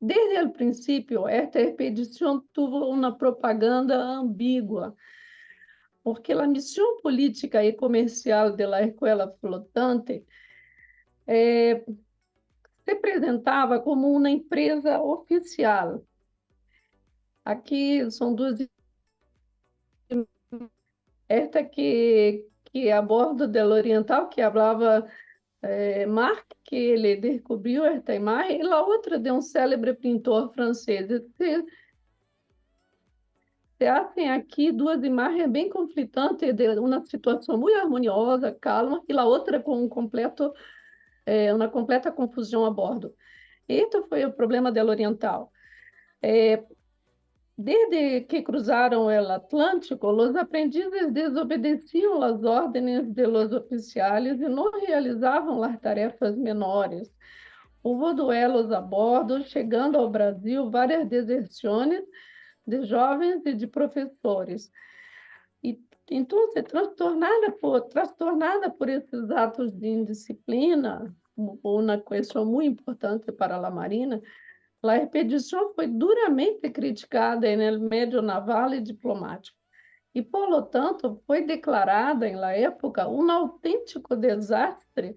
desde o princípio, esta expedição teve uma propaganda ambígua, porque a missão política e comercial da Escuela Flotante se apresentava como uma empresa oficial. Aqui são duas. Esta que a bordo do Oriental, que falava Marc, que ele descobriu esta imagem, e a outra de um célebre pintor francês. Se hacen aqui duas imagens bem conflitantes de uma situação muito harmoniosa, calma, e a outra com uma completa confusão a bordo. Este foi o problema do Oriental. Desde que cruzaram o Atlântico, os aprendizes desobedeciam as ordens de los oficiais e não realizavam as tarefas menores. Houve duelos a bordo, chegando ao Brasil várias deserções de jovens e de professores. E então, trastornada por esses atos de indisciplina, uma questão muito importante para a Marina, a expedição foi duramente criticada no meio naval e diplomático. E, por lo tanto, foi declarada, na época, um autêntico desastre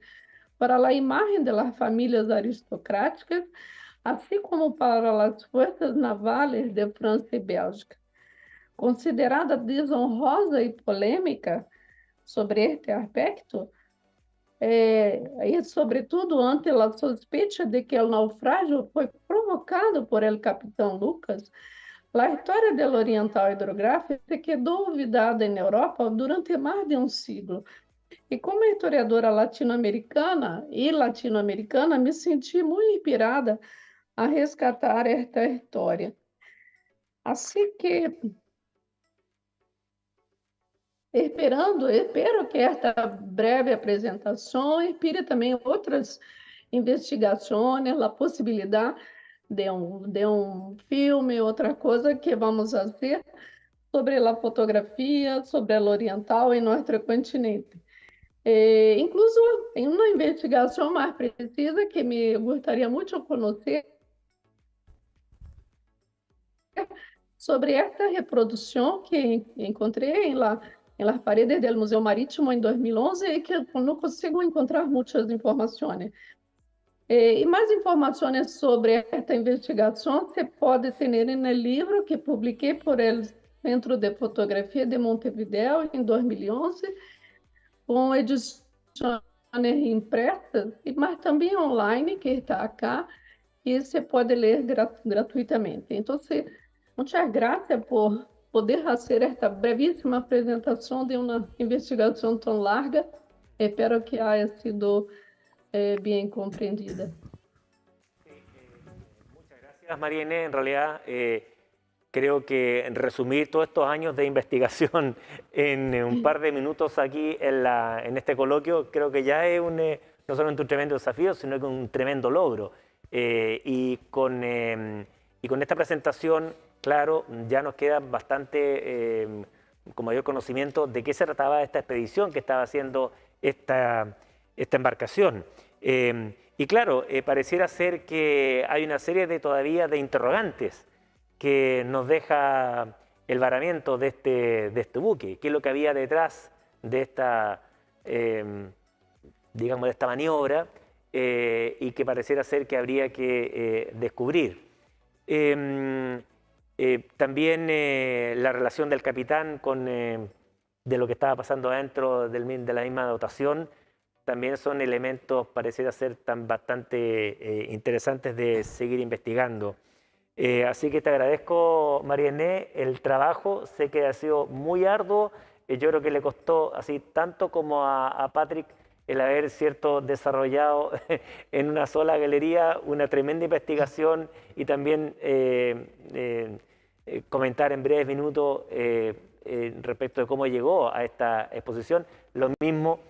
para a imagem das famílias aristocráticas, assim como para as forças navais de França e Bélgica. Considerada desonrosa e polêmica sobre este aspecto, e sobretudo ante a suspeita de que o naufrágio foi provocado por el capitão Lucas, a história do Oriental Hidrográfico quedou olvidada na Europa durante mais de um siglo. E como historiadora latino-americana me senti muito inspirada a resgatar esta história. Assim que espero que esta breve apresentação inspire também outras investigações, a possibilidade de um filme, outra coisa que vamos fazer sobre a fotografia, sobre a oriental em nosso continente. Incluso em uma investigação mais precisa que me gostaria muito de conhecer sobre esta reprodução que encontrei em las paredes do Museu Marítimo em 2011 e que não consigo encontrar muitas informações. E mais informações sobre esta investigação se pode ter no livro que publiquei por el Centro de Fotografia de Montevideo em 2011, com edições impressas, mas também online, que está aqui, e se pode ler gratuitamente. Então, muitas graças por poder fazer esta brevíssima apresentação de uma investigação tão larga. Espero que haya sido bien comprendida. Muchas gracias, María Inés. En realidad, creo que resumir todos estos años de investigación en un par de minutos aquí en este coloquio, creo que ya es no solamente un tremendo desafío, sino que un tremendo logro. Y con esta presentación, claro, ya nos queda bastante con mayor conocimiento de qué se trataba esta expedición que estaba haciendo esta embarcación. Y claro, pareciera ser que hay una serie todavía de interrogantes que nos deja el varamiento de este buque. ¿Qué es lo que había detrás de esta, digamos, de esta maniobra y que pareciera ser que habría que descubrir? También la relación del capitán de lo que estaba pasando dentro de la misma dotación también son elementos, pareciera ser bastante interesantes de seguir investigando. Así que te agradezco, María Inés, el trabajo. Sé que ha sido muy arduo. Yo creo que le costó así tanto como a Patrick el haber desarrollado en una sola galería una tremenda investigación y también comentar en breves minutos respecto de cómo llegó a esta exposición. Lo mismo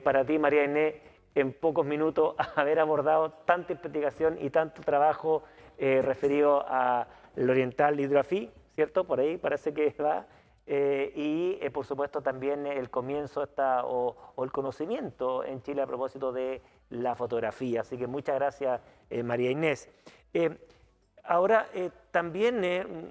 para ti, María Inés, en pocos minutos haber abordado tanta investigación y tanto trabajo referido a l'Oriental Hydrographie, ¿cierto? Por ahí parece que va. Y por supuesto también el comienzo o el conocimiento en Chile a propósito de la fotografía. Así que muchas gracias, María Inés. Ahora también,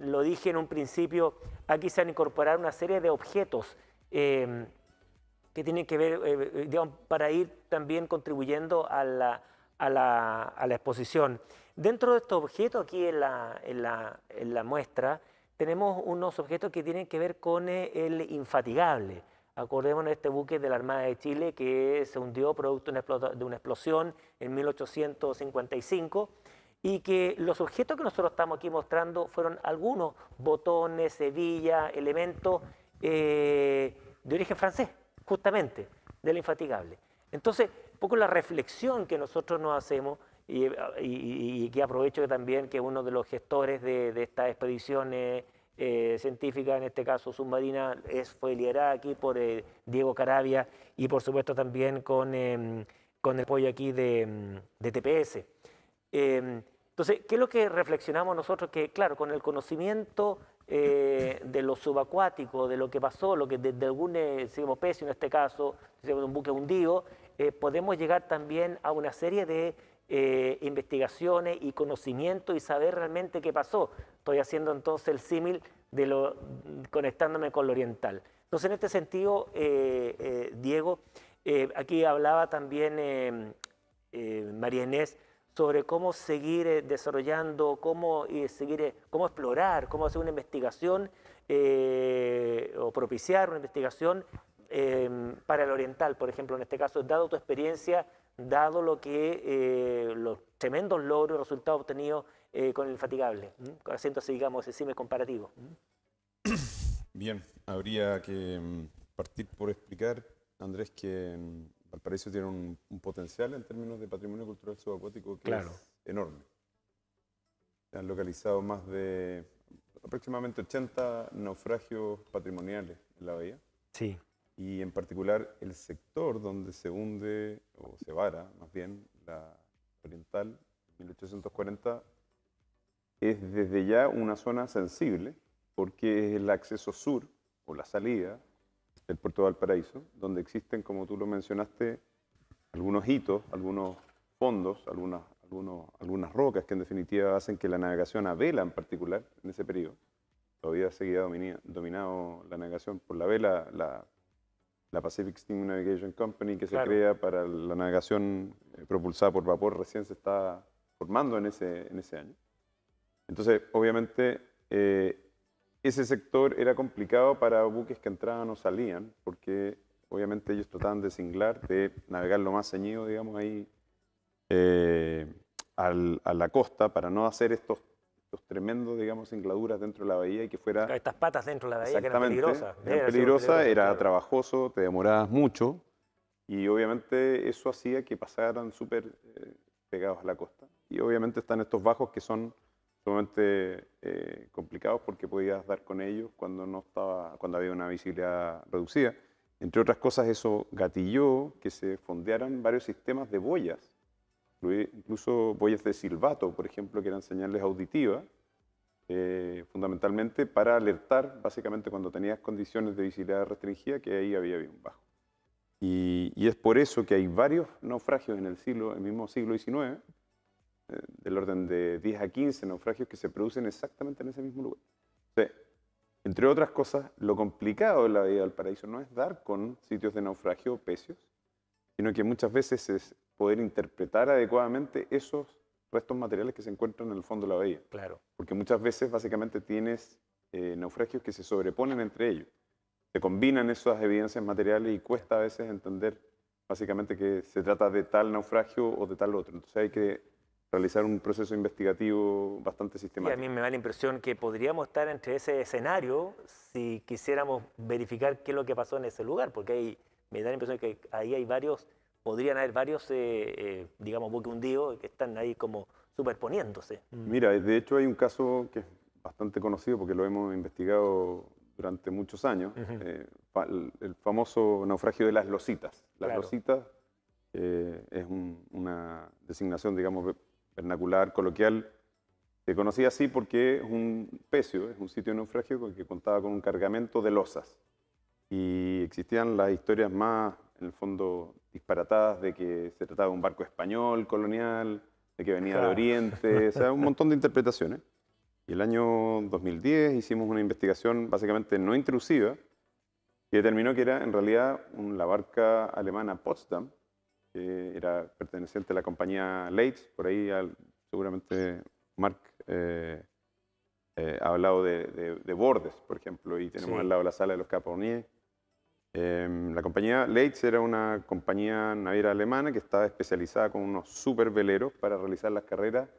lo dije en un principio, aquí se han incorporado una serie de objetos que tienen que ver, digamos, para ir también contribuyendo a la exposición. Dentro de estos objetos, aquí en la muestra, tenemos unos objetos que tienen que ver con el Infatigable. Acordémonos de este buque de la Armada de Chile que se hundió producto de una explosión en 1855 y que los objetos que nosotros estamos aquí mostrando fueron algunos botones, hebillas, elementos de origen francés, justamente, del Infatigable. Entonces, un poco la reflexión que nosotros nos hacemos y que aprovecho también que uno de los gestores de estas expediciones científicas, en este caso submarina, fue liderada aquí por Diego Caravia y por supuesto también con con el apoyo aquí de TPS. Entonces, ¿qué es lo que reflexionamos nosotros? Que claro, con el conocimiento de lo subacuático, de lo que pasó, lo que de algún pecio en este caso, de un buque hundido, podemos llegar también a una serie de investigaciones y conocimiento y saber realmente qué pasó. Estoy haciendo entonces el símil conectándome con lo oriental. Entonces, en este sentido, Diego, aquí hablaba también María Inés sobre cómo seguir desarrollando, cómo explorar, cómo hacer una investigación o propiciar una investigación para el oriental, por ejemplo, en este caso, dado tu experiencia, dado los tremendos logros y resultados obtenidos con el Infatigable, haciendo así, digamos, ese símil comparativo. Bien, habría que partir por explicar, Andrés, que Valparaíso tiene un potencial en términos de patrimonio cultural subacuático que es enorme. Se han localizado más de aproximadamente 80 naufragios patrimoniales en la bahía. Sí. Y en particular el sector donde se hunde, o se vara más bien, la oriental, 1840, es desde ya una zona sensible porque es el acceso sur, o la salida, del puerto de Valparaíso, donde existen, como tú lo mencionaste, algunos hitos, algunos fondos, algunas rocas que en definitiva hacen que la navegación a vela en particular, en ese periodo, todavía seguía dominado la navegación por la vela, la Pacific Steam Navigation Company, que se crea para la navegación propulsada por vapor, recién se está formando en ese año. Entonces, obviamente, ese sector era complicado para buques que entraban o salían, porque obviamente ellos trataban de singlar, de navegar lo más ceñido, digamos, ahí a la costa, para no hacer estos tremendos, digamos, singladuras dentro de la bahía y que fuera... Estas patas dentro de la bahía que eran peligrosas. Eran peligrosas, era trabajoso, te demorabas mucho y obviamente eso hacía que pasaran súper pegados a la costa. Y obviamente están estos bajos que son sumamente complicados porque podías dar con ellos cuando había una visibilidad reducida. Entre otras cosas, eso gatilló que se fondearan varios sistemas de boyas, incluso boyas de silbato, por ejemplo, que eran señales auditivas, fundamentalmente para alertar, básicamente cuando tenías condiciones de visibilidad restringida, que ahí había un bajo. Y es por eso que hay varios naufragios en el mismo siglo XIX, del orden de 10 a 15 naufragios que se producen exactamente en ese mismo lugar. O sea, entre otras cosas, lo complicado de la bahía de Valparaíso no es dar con sitios de naufragio o pecios, sino que muchas veces es poder interpretar adecuadamente esos restos materiales que se encuentran en el fondo de la bahía. Claro. Porque muchas veces básicamente tienes naufragios que se sobreponen entre ellos. Se combinan esas evidencias materiales y cuesta a veces entender básicamente que se trata de tal naufragio o de tal otro. Entonces hay que realizar un proceso investigativo bastante sistemático. Y a mí me da la impresión que podríamos estar entre ese escenario si quisiéramos verificar qué es lo que pasó en ese lugar, porque ahí me da la impresión que ahí podrían haber varios, digamos, buques hundidos que están ahí como superponiéndose. Mira, de hecho hay un caso que es bastante conocido porque lo hemos investigado durante muchos años, el famoso naufragio de las Lositas. Las Lositas es una designación, digamos, vernacular, coloquial. Se conocía así porque es un pecio, es un sitio de naufragio que contaba con un cargamento de losas. Y existían las historias más, en el fondo, disparatadas de que se trataba de un barco español, colonial, de que venía de Oriente, o sea, un montón de interpretaciones. Y el año 2010 hicimos una investigación básicamente no intrusiva que determinó que era en realidad la barca alemana Potsdam, que era perteneciente a la compañía Leitz. Por ahí seguramente Marc ha hablado de bordes, por ejemplo, y tenemos al lado la sala de los Capornier. La compañía Leitz era una compañía naviera alemana que estaba especializada con unos superveleros para realizar las carreras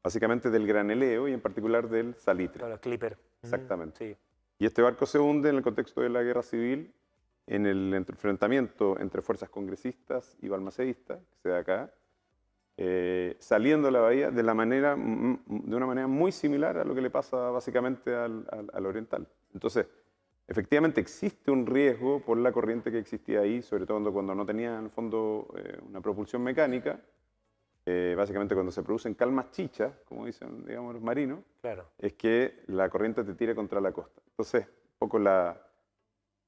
básicamente del graneleo y en particular del salitre. Los Clipper. Exactamente. Sí. Y este barco se hunde en el contexto de la guerra civil, en el enfrentamiento entre fuerzas congresistas y balmaceístas, que se da acá, saliendo de la bahía de una manera muy similar a lo que le pasa básicamente al oriental. Entonces, efectivamente existe un riesgo por la corriente que existía ahí, sobre todo cuando no tenía en el fondo una propulsión mecánica. Básicamente cuando se producen calmas chichas, como dicen, digamos, los marinos, claro, es que la corriente te tira contra la costa. Entonces, un poco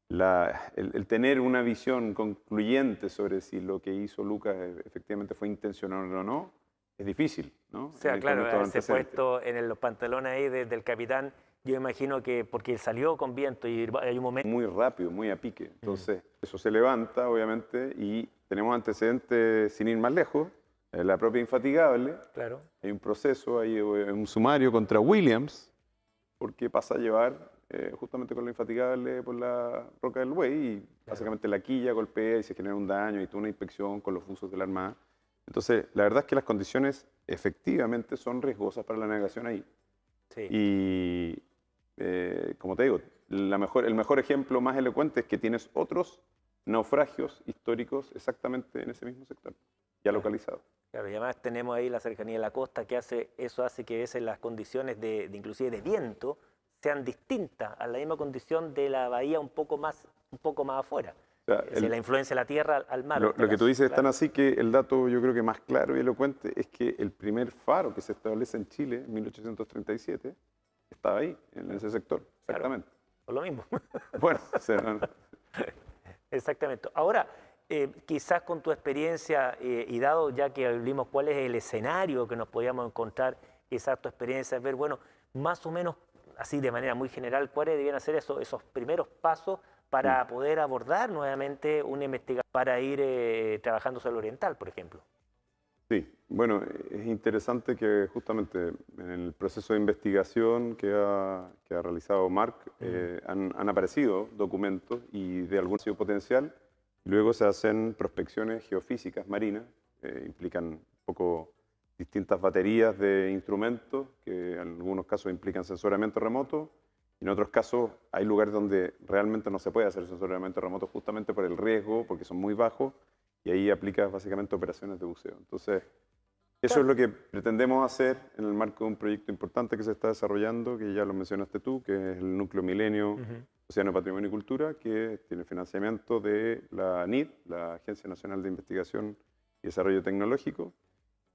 el tener una visión concluyente sobre si lo que hizo Lucas efectivamente fue intencional o no, es difícil, ¿no? O sea, claro, haberse puesto en los pantalones ahí del capitán, yo imagino que porque salió con viento y hay un momento... Muy rápido, muy a pique. Entonces, eso se levanta, obviamente, y tenemos antecedentes sin ir más lejos. La propia Infatigable, claro, hay un proceso, hay un sumario contra Williams, porque pasa a llevar justamente con la Infatigable por la Roca del Buey y básicamente la quilla golpea y se genera un daño y tuvo una inspección con los buzos de la Armada. Entonces, la verdad es que las condiciones efectivamente son riesgosas para la navegación ahí. Sí. Y, como te digo, el mejor ejemplo más elocuente es que tienes otros naufragios históricos exactamente en ese mismo sector, ya localizados. Claro, y además tenemos ahí la cercanía de la costa que eso hace que a veces las condiciones inclusive de viento sean distintas a la misma condición de la bahía un poco más afuera. O sea, la influencia de la tierra al mar. Lo que tú dices es tan así que el dato yo creo que más claro y elocuente es que el primer faro que se establece en Chile en 1837 estaba ahí, en ese sector, exactamente. Claro, por lo mismo. Bueno, o sea, no. Exactamente. Ahora, quizás con tu experiencia y dado ya que vimos cuál es el escenario que nos podíamos encontrar, quizás tu experiencia es ver, bueno, más o menos así de manera muy general, cuáles debían ser esos primeros pasos para poder abordar nuevamente una investigación, para ir trabajando sobre el oriental, por ejemplo. Sí, bueno, es interesante que justamente en el proceso de investigación que ha realizado Marc han aparecido documentos y de algún sitio potencial. Luego se hacen prospecciones geofísicas marinas, implican un poco distintas baterías de instrumentos, que en algunos casos implican sensoramiento remoto, y en otros casos hay lugares donde realmente no se puede hacer sensoramiento remoto justamente por el riesgo, porque son muy bajos, y ahí aplica básicamente operaciones de buceo. Entonces, eso es lo que pretendemos hacer en el marco de un proyecto importante que se está desarrollando, que ya lo mencionaste tú, que es el Núcleo Milenio Océano, Patrimonio y Cultura, que tiene financiamiento de la NID, la Agencia Nacional de Investigación y Desarrollo Tecnológico,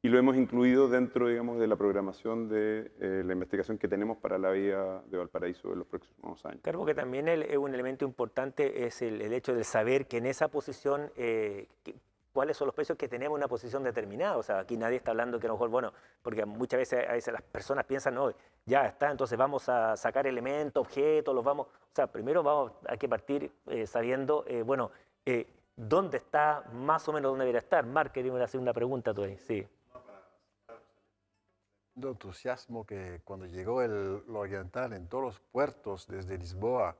y lo hemos incluido dentro, digamos, de la programación de la investigación que tenemos para la bahía de Valparaíso en los próximos años. Claro, porque también un elemento importante es el hecho de saber que en esa posición, cuáles son los precios que tenemos en una posición determinada. O sea, aquí nadie está hablando que a lo mejor, bueno, porque muchas veces las personas piensan, no, ya está, entonces vamos a sacar elementos, objetos, o sea, primero hay que partir sabiendo, bueno, dónde está, más o menos dónde debería estar. Marc, queríamos hacer una pregunta tú ahí, sí. El entusiasmo que cuando llegó el oriental en todos los puertos, desde Lisboa,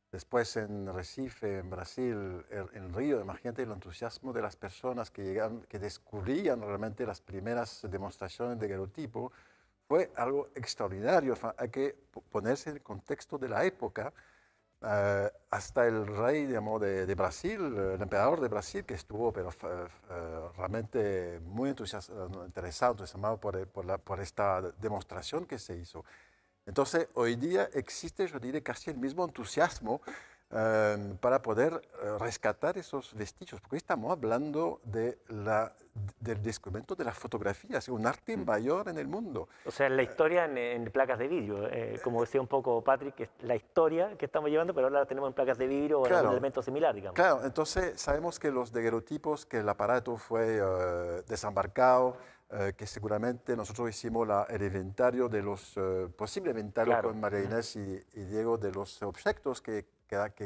después en Recife, en Brasil, en Río, imagínate el entusiasmo de las personas que llegaron, que descubrían realmente las primeras demostraciones de daguerrotipo, fue algo extraordinario. Hay que ponerse en el contexto de la época. Hasta el rey, digamos, de Brasil, el emperador de Brasil, que estuvo pero, realmente muy interesado, entusiasmado por esta demostración que se hizo. Entonces, hoy día existe, yo diría, casi el mismo entusiasmo para poder rescatar esos vestigios, porque estamos hablando del descubrimiento de la fotografía, es un arte mayor en el mundo. O sea, la historia en placas de vidrio, como decía un poco Patrick, es la historia que estamos llevando, pero ahora la tenemos en placas de vidrio o en un elemento similar, digamos. Claro, entonces sabemos que los daguerrotipos, que el aparato fue desembarcado, que seguramente nosotros hicimos el inventario de los posible inventario con María Inés y Diego de los objetos que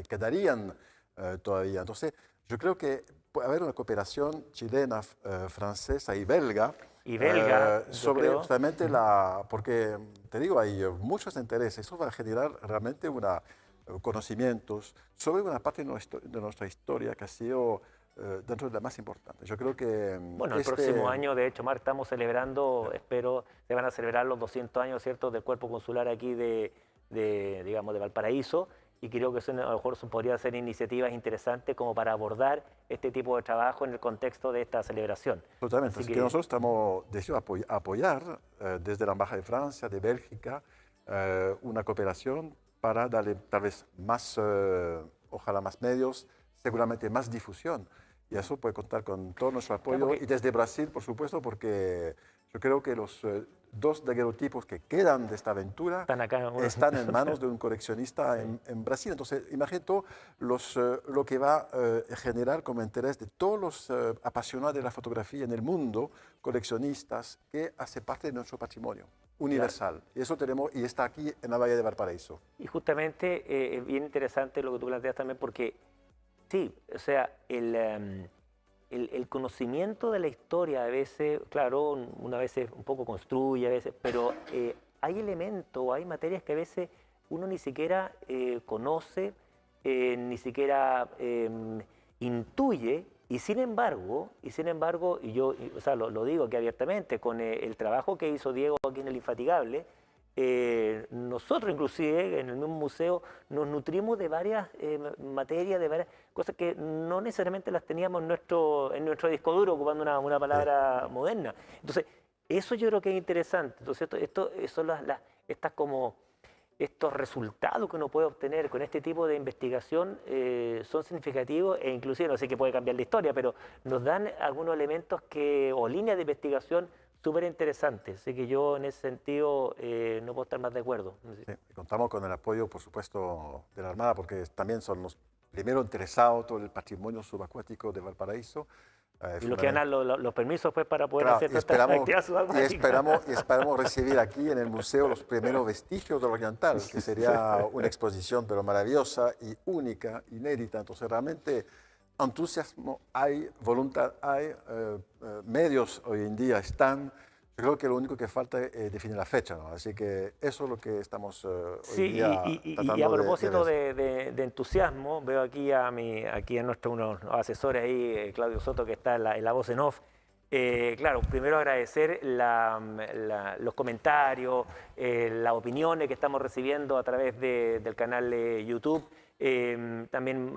quedarían todavía. Entonces, yo creo que puede haber una cooperación chilena, francesa y belga. Sobre justamente porque te digo, hay muchos intereses. Eso va a generar realmente conocimientos sobre una parte de nuestra historia que ha sido dentro de la más importante. Yo creo que... Bueno, el próximo año, de hecho, Marc, estamos celebrando, espero, se van a celebrar los 200 años, ¿cierto?, del cuerpo consular aquí digamos, de Valparaíso, y creo que eso a lo mejor podría ser iniciativas interesantes como para abordar este tipo de trabajo en el contexto de esta celebración. Totalmente, así que nosotros estamos decididos a apoyar desde la Embajada de Francia, de Bélgica, una cooperación para darle tal vez más, ojalá más medios, seguramente más difusión. Y eso puede contar con todo nuestro apoyo. Y desde Brasil, por supuesto, porque yo creo que los dos daguerrotipos que quedan de esta aventura están en manos de un coleccionista en Brasil. Entonces, imagino lo que va a generar como interés de todos los apasionados de la fotografía en el mundo, coleccionistas, que hace parte de nuestro patrimonio universal. Claro. Y eso tenemos, y está aquí en la Bahía de Valparaíso. Y justamente es bien interesante lo que tú planteas también, porque sí, o sea, el conocimiento de la historia a veces, claro, una vez un poco construye, a veces, pero hay elementos, hay materias que a veces uno ni siquiera conoce, ni siquiera intuye, y sin embargo, y yo o sea, lo digo aquí abiertamente, con el trabajo que hizo Diego aquí en El Infatigable, nosotros inclusive en el mismo museo nos nutrimos de varias materias, de varias cosas que no necesariamente las teníamos en nuestro disco duro, ocupando una palabra moderna. Entonces, eso yo creo que es interesante. Entonces, estos resultados que uno puede obtener con este tipo de investigación son significativos e inclusive, no sé qué puede cambiar la historia, pero nos dan algunos elementos o líneas de investigación súper interesante, así que yo en ese sentido no puedo estar más de acuerdo. Sí, contamos con el apoyo, por supuesto, de la Armada, porque también son los primeros interesados todo el patrimonio subacuático de Valparaíso. Y los que ganan los permisos pues, para poder hacer esta actividad subacuática. Y esperamos recibir aquí en el museo los primeros vestigios del Oriental, que sería una exposición pero maravillosa y única, inédita. Entonces realmente entusiasmo hay, voluntad hay, medios hoy en día están. Yo creo que lo único que falta es definir la fecha, ¿no? Así que eso es lo que estamos hoy en día tratando y a propósito de entusiasmo, veo aquí a unos asesores ahí, Claudio Soto, que está en la voz en off. Claro, primero agradecer los comentarios, las opiniones que estamos recibiendo a través del canal de YouTube. También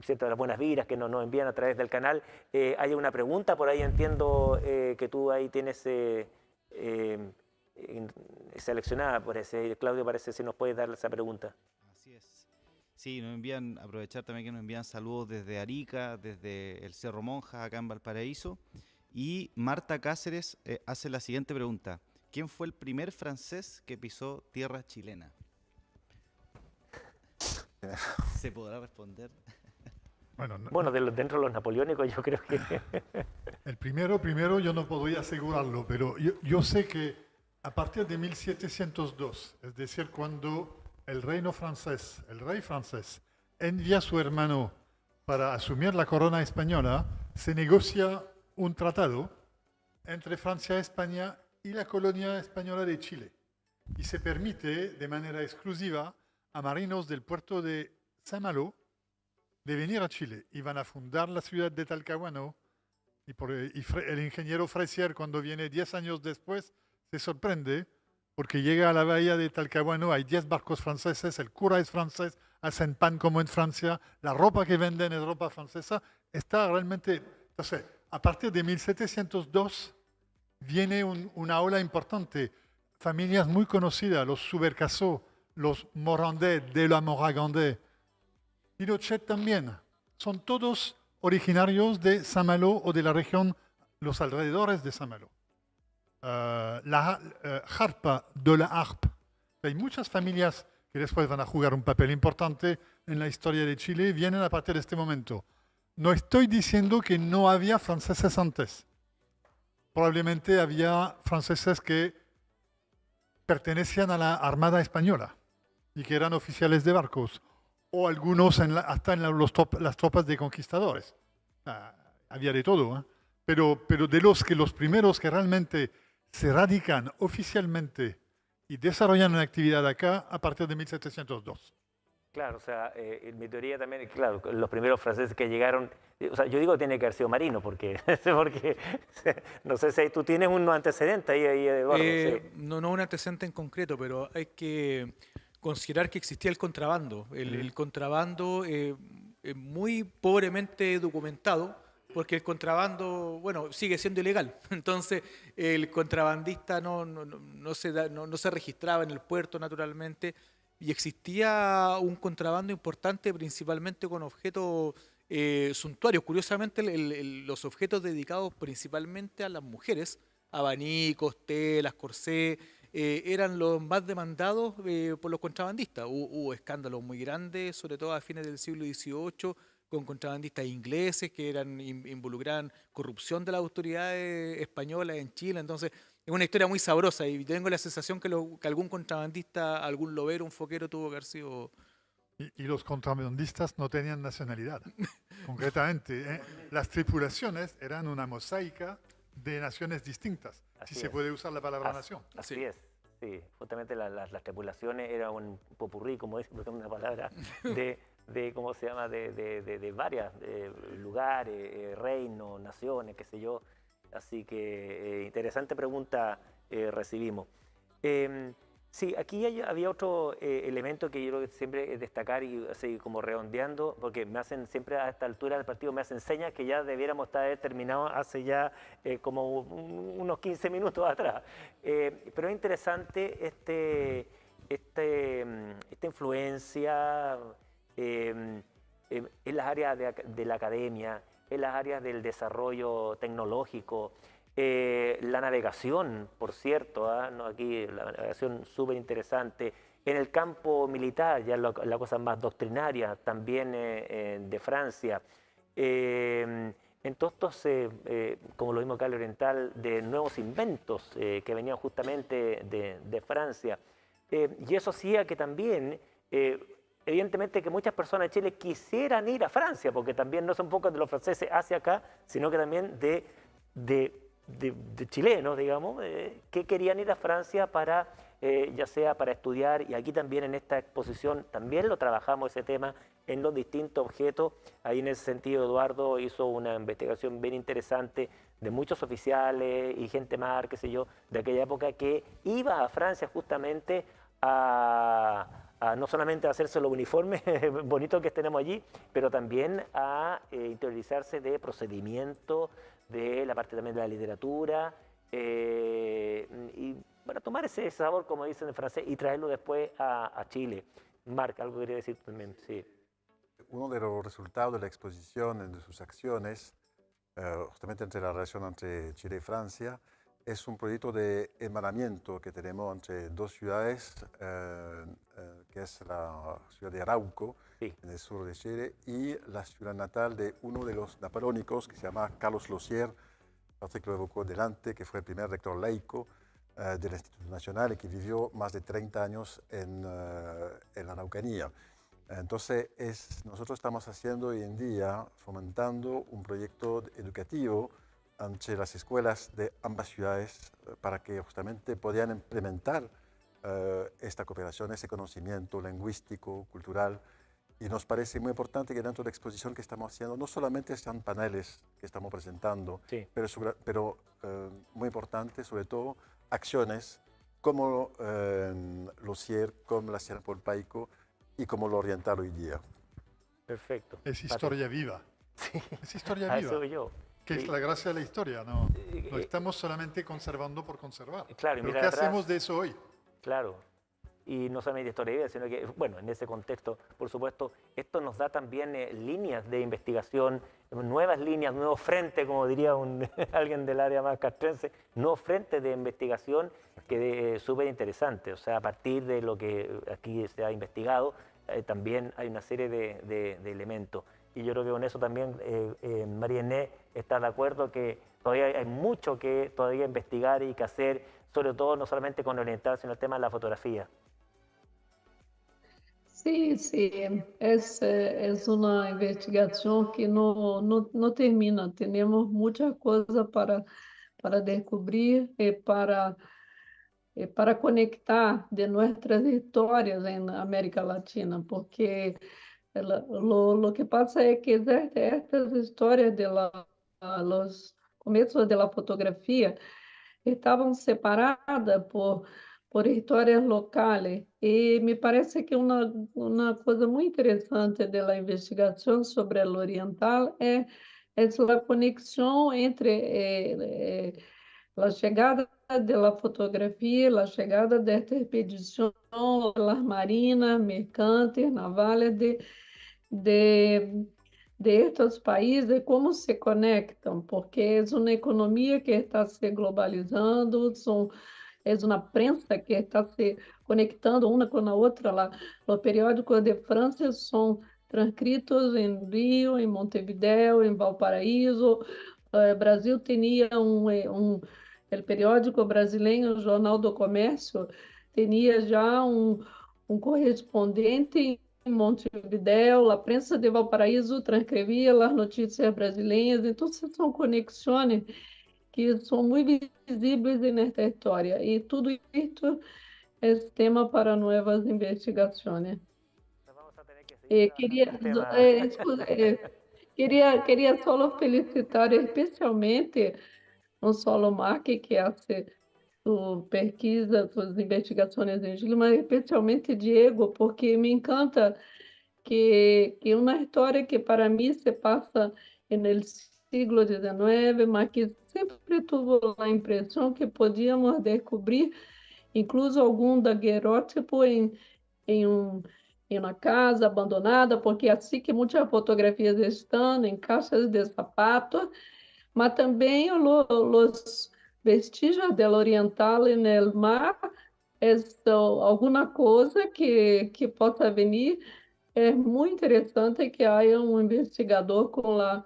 ciertas las buenas vibras que nos envían a través del canal. Hay una pregunta por ahí, entiendo que tú ahí tienes seleccionada, parece. Claudio, parece si nos puedes dar esa pregunta. Así es. Sí, nos envían, aprovechar también que nos envían saludos desde Arica, desde el Cerro Monja, acá en Valparaíso. Y Marta Cáceres hace la siguiente pregunta. ¿Quién fue el primer francés que pisó tierra chilena? ¿Se podrá responder? Bueno, dentro de los napoleónicos yo creo que... El primero yo no podría asegurarlo, pero yo sé que a partir de 1702, es decir, cuando el rey francés, envía a su hermano para asumir la corona española, se negocia un tratado entre Francia, España y la colonia española de Chile. Y se permite de manera exclusiva a marinos del puerto de Saint-Malo de venir a Chile y van a fundar la ciudad de Talcahuano y el ingeniero Fresier cuando viene 10 años después se sorprende porque llega a la bahía de Talcahuano, hay 10 barcos franceses, el cura es francés, hacen pan como en Francia, la ropa que venden es ropa francesa, está realmente... Entonces, a partir de 1702 viene una ola importante, familias muy conocidas, los Subercaseaux, los Morandais, de la Moragandais, Pinochet también. Son todos originarios de Saint-Malo o de la región, los alrededores de Saint-Malo. La Jarpa de la Harpe. Hay muchas familias que después van a jugar un papel importante en la historia de Chile, vienen a partir de este momento. No estoy diciendo que no había franceses antes. Probablemente había franceses que pertenecían a la Armada Española y que eran oficiales de barcos, o algunos hasta en las tropas de conquistadores. Había de todo, ¿eh? Pero de los primeros que realmente se radican oficialmente y desarrollan una actividad acá a partir de 1702. Claro, o sea, en mi teoría también, claro, los primeros franceses que llegaron, o sea, yo digo que tiene que haber sido marino, porque no sé si tú tienes un antecedente ahí Eduardo. Sí. No un antecedente en concreto, pero hay que considerar que existía el contrabando. El contrabando muy pobremente documentado, porque el contrabando, bueno, sigue siendo ilegal. Entonces, el contrabandista no se registraba en el puerto, naturalmente. y existía un contrabando importante principalmente con objetos suntuarios. Curiosamente, los objetos dedicados principalmente a las mujeres, abanicos, telas, corsés, eran los más demandados por los contrabandistas. Hubo escándalos muy grandes, sobre todo a fines del siglo XVIII, con contrabandistas ingleses que involucraban corrupción de las autoridades españolas en Chile. Entonces, es una historia muy sabrosa y tengo la sensación que algún contrabandista, algún lobero, un foquero tuvo que haber sido... Y los contrabandistas no tenían nacionalidad. Concretamente, las tripulaciones eran una mosaica de naciones distintas, si se puede usar la palabra nación. Así es, sí. Justamente las tripulaciones eran un popurrí, como es una palabra, ¿cómo se llama? De varios lugares, reinos, naciones, qué sé yo. Así que interesante pregunta recibimos. Sí, aquí había otro elemento que yo creo que siempre destacar y así como redondeando, porque me hacen siempre a esta altura del partido me hacen señas que ya debiéramos estar terminados hace ya como unos 15 minutos atrás. Pero es interesante esta influencia en las áreas de la academia, en las áreas del desarrollo tecnológico. La navegación, por cierto, ¿no? Aquí la navegación súper interesante. En el campo militar, ya la cosa más doctrinaria, también de Francia. En todos estos, como lo mismo Cali Oriental, de nuevos inventos que venían justamente de Francia. Y eso hacía que también, evidentemente, que muchas personas de Chile quisieran ir a Francia, porque también no son pocos de los franceses hacia acá, sino que también de chilenos, digamos, que querían ir a Francia para, ya sea para estudiar, y aquí también en esta exposición también lo trabajamos ese tema en los distintos objetos. Ahí en ese sentido Eduardo hizo una investigación bien interesante de muchos oficiales y gente más, qué sé yo, de aquella época que iba a Francia justamente a no solamente a hacerse los uniformes bonitos que tenemos allí, pero también a interiorizarse de procedimientos, de la parte también de la literatura, y para tomar ese sabor, como dicen en francés, y traerlo después a Chile. Marc, algo quería decir también, sí. Uno de los resultados de la exposición, de sus acciones, justamente entre la relación entre Chile y Francia, es un proyecto de hermanamiento que tenemos entre dos ciudades, que es la ciudad de Arauco, sí, en el sur de Chile, y la ciudad natal de uno de los napoleónicos, que se llama Carlos Losier, Patrick lo evocó delante, que fue el primer rector laico del Instituto Nacional y que vivió más de 30 años en la Araucanía. Entonces, nosotros estamos haciendo hoy en día, fomentando un proyecto educativo entre las escuelas de ambas ciudades para que justamente puedan implementar esta cooperación, ese conocimiento lingüístico, cultural. Y nos parece muy importante que dentro de la exposición que estamos haciendo no solamente sean paneles que estamos presentando, sí, pero muy importante sobre todo acciones como Losier, como la Sierra Polpaico y como lo oriental hoy día. Perfecto. Es historia viva. Sí. Es historia viva. Eso yo. Que es la gracia de la historia, ¿no? Lo estamos solamente conservando por conservar. Claro, ¿Pero qué hacemos de eso hoy? Claro. Y no solamente historia viva, sino que, bueno, en ese contexto, por supuesto, esto nos da también líneas de investigación, nuevas líneas, nuevos frentes, como diría alguien del área más castrense, nuevos frentes de investigación que es súper interesante. O sea, a partir de lo que aquí se ha investigado, también hay una serie de elementos. Y yo creo que con eso también María-Inés está de acuerdo que todavía hay mucho que todavía investigar y que hacer, sobre todo no solamente con oriental, sino el tema de la fotografía. Sí, sí, es una investigación que no termina. Tenemos muchas cosas para descubrir, para conectar de nuestras historias en América Latina, porque lo que pasa es que estas historias de los comienzos de la fotografía estaban separadas por historias locales. Y me parece que una cosa muy interesante de la investigación sobre el oriental es la conexión entre a chegada da fotografia, a chegada desta expedição, las marinas, mercantes, navales de estes países, como se conectam, porque é uma economia que está se globalizando, é uma prensa que está se conectando uma com a outra. Lá, no periódico de França são transcritos em Rio, em Montevideo, em Valparaíso. Brasil tinha o periódico brasileiro, o Jornal do Comércio, tinha já um correspondente em Montevideo, a prensa de Valparaíso transcrevia as notícias brasileiras. Então, são conexões que são muito visíveis nesta história. E tudo isso é tema para novas investigações. Queria só felicitar especialmente não só o Mark, que hace su pesquisa, suas investigações em Chile, mas especialmente Diego, porque me encanta que uma história que para mim se passa no siglo XIX, mas que sempre tuvo a impressão que podíamos descobrir incluso algum daguerrótipo em uma casa abandonada, porque assim que muitas fotografias estão em caixas de sapatos, mas também os vestígios do Oriental no mar, alguma coisa que possa vir. É muito interessante que haja um investigador com a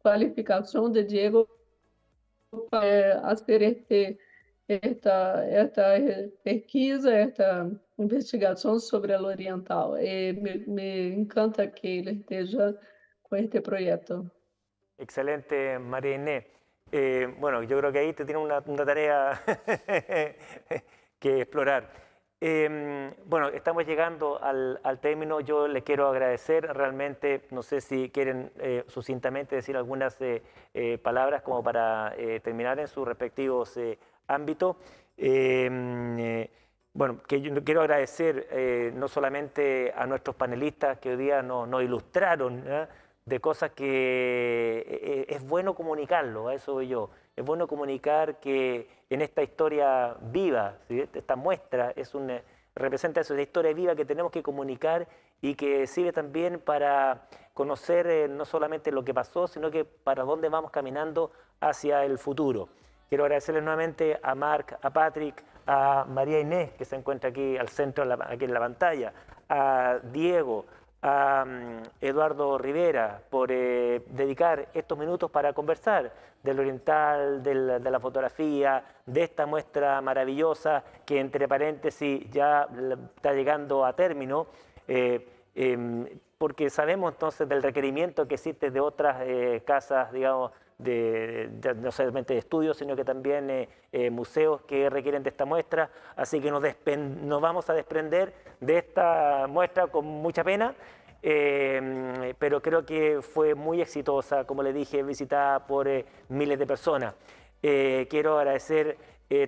qualificação de Diego para fazer esta pesquisa, esta investigação sobre o Oriental. Me encanta que ele esteja com este proyecto. Excelente, María Inés. Bueno, yo creo que ahí te tiene una tarea que explorar. Bueno, estamos llegando al término. Yo le quiero agradecer realmente, no sé si quieren sucintamente decir algunas palabras como para terminar en sus respectivos ámbitos. Bueno, que yo quiero agradecer no solamente a nuestros panelistas que hoy día nos ilustraron, de cosas que es bueno comunicarlo, a eso voy yo. Es bueno comunicar que en esta historia viva, ¿sí? Esta muestra representa eso, esa historia viva que tenemos que comunicar y que sirve también para conocer no solamente lo que pasó, sino que para dónde vamos caminando hacia el futuro. Quiero agradecerles nuevamente a Marc, a Patrick, a María Inés, que se encuentra aquí al centro, aquí en la pantalla, a Diego, a Eduardo Rivera por dedicar estos minutos para conversar del Oriental, de la fotografía, de esta muestra maravillosa que entre paréntesis ya está llegando a término, porque sabemos entonces del requerimiento que existe de otras casas, digamos, no solamente de estudios, sino que también museos que requieren de esta muestra, así que nos vamos a desprender de esta muestra con mucha pena, pero creo que fue muy exitosa, como les dije, visitada por miles de personas. Quiero agradecer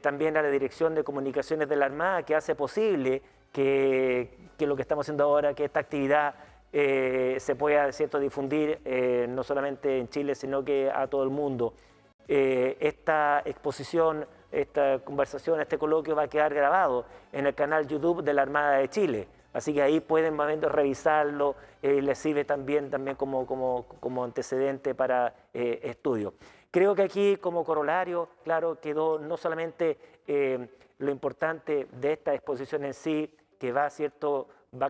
también a la Dirección de Comunicaciones de la Armada, que hace posible que lo que estamos haciendo ahora, que esta actividad se pueda, ¿cierto?, difundir no solamente en Chile, sino que a todo el mundo. Esta exposición, esta conversación, este coloquio va a quedar grabado en el canal YouTube de la Armada de Chile, así que ahí pueden revisarlo, les sirve también como antecedente para estudio. Creo que aquí como corolario, claro, quedó no solamente lo importante de esta exposición en sí, que va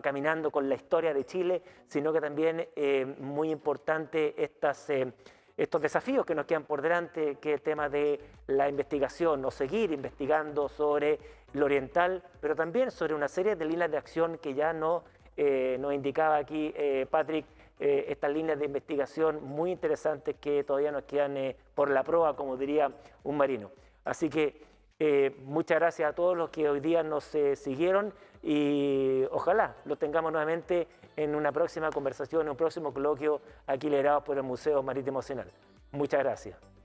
caminando con la historia de Chile, sino que también muy importante estos desafíos que nos quedan por delante, que es el tema de la investigación, o seguir investigando sobre lo oriental, pero también sobre una serie de líneas de acción que ya nos indicaba aquí Patrick, estas líneas de investigación muy interesantes que todavía nos quedan por la proa, como diría un marino. Así que muchas gracias a todos los que hoy día nos siguieron y ojalá lo tengamos nuevamente en una próxima conversación, en un próximo coloquio aquí liderados por el Museo Marítimo Nacional. Muchas gracias.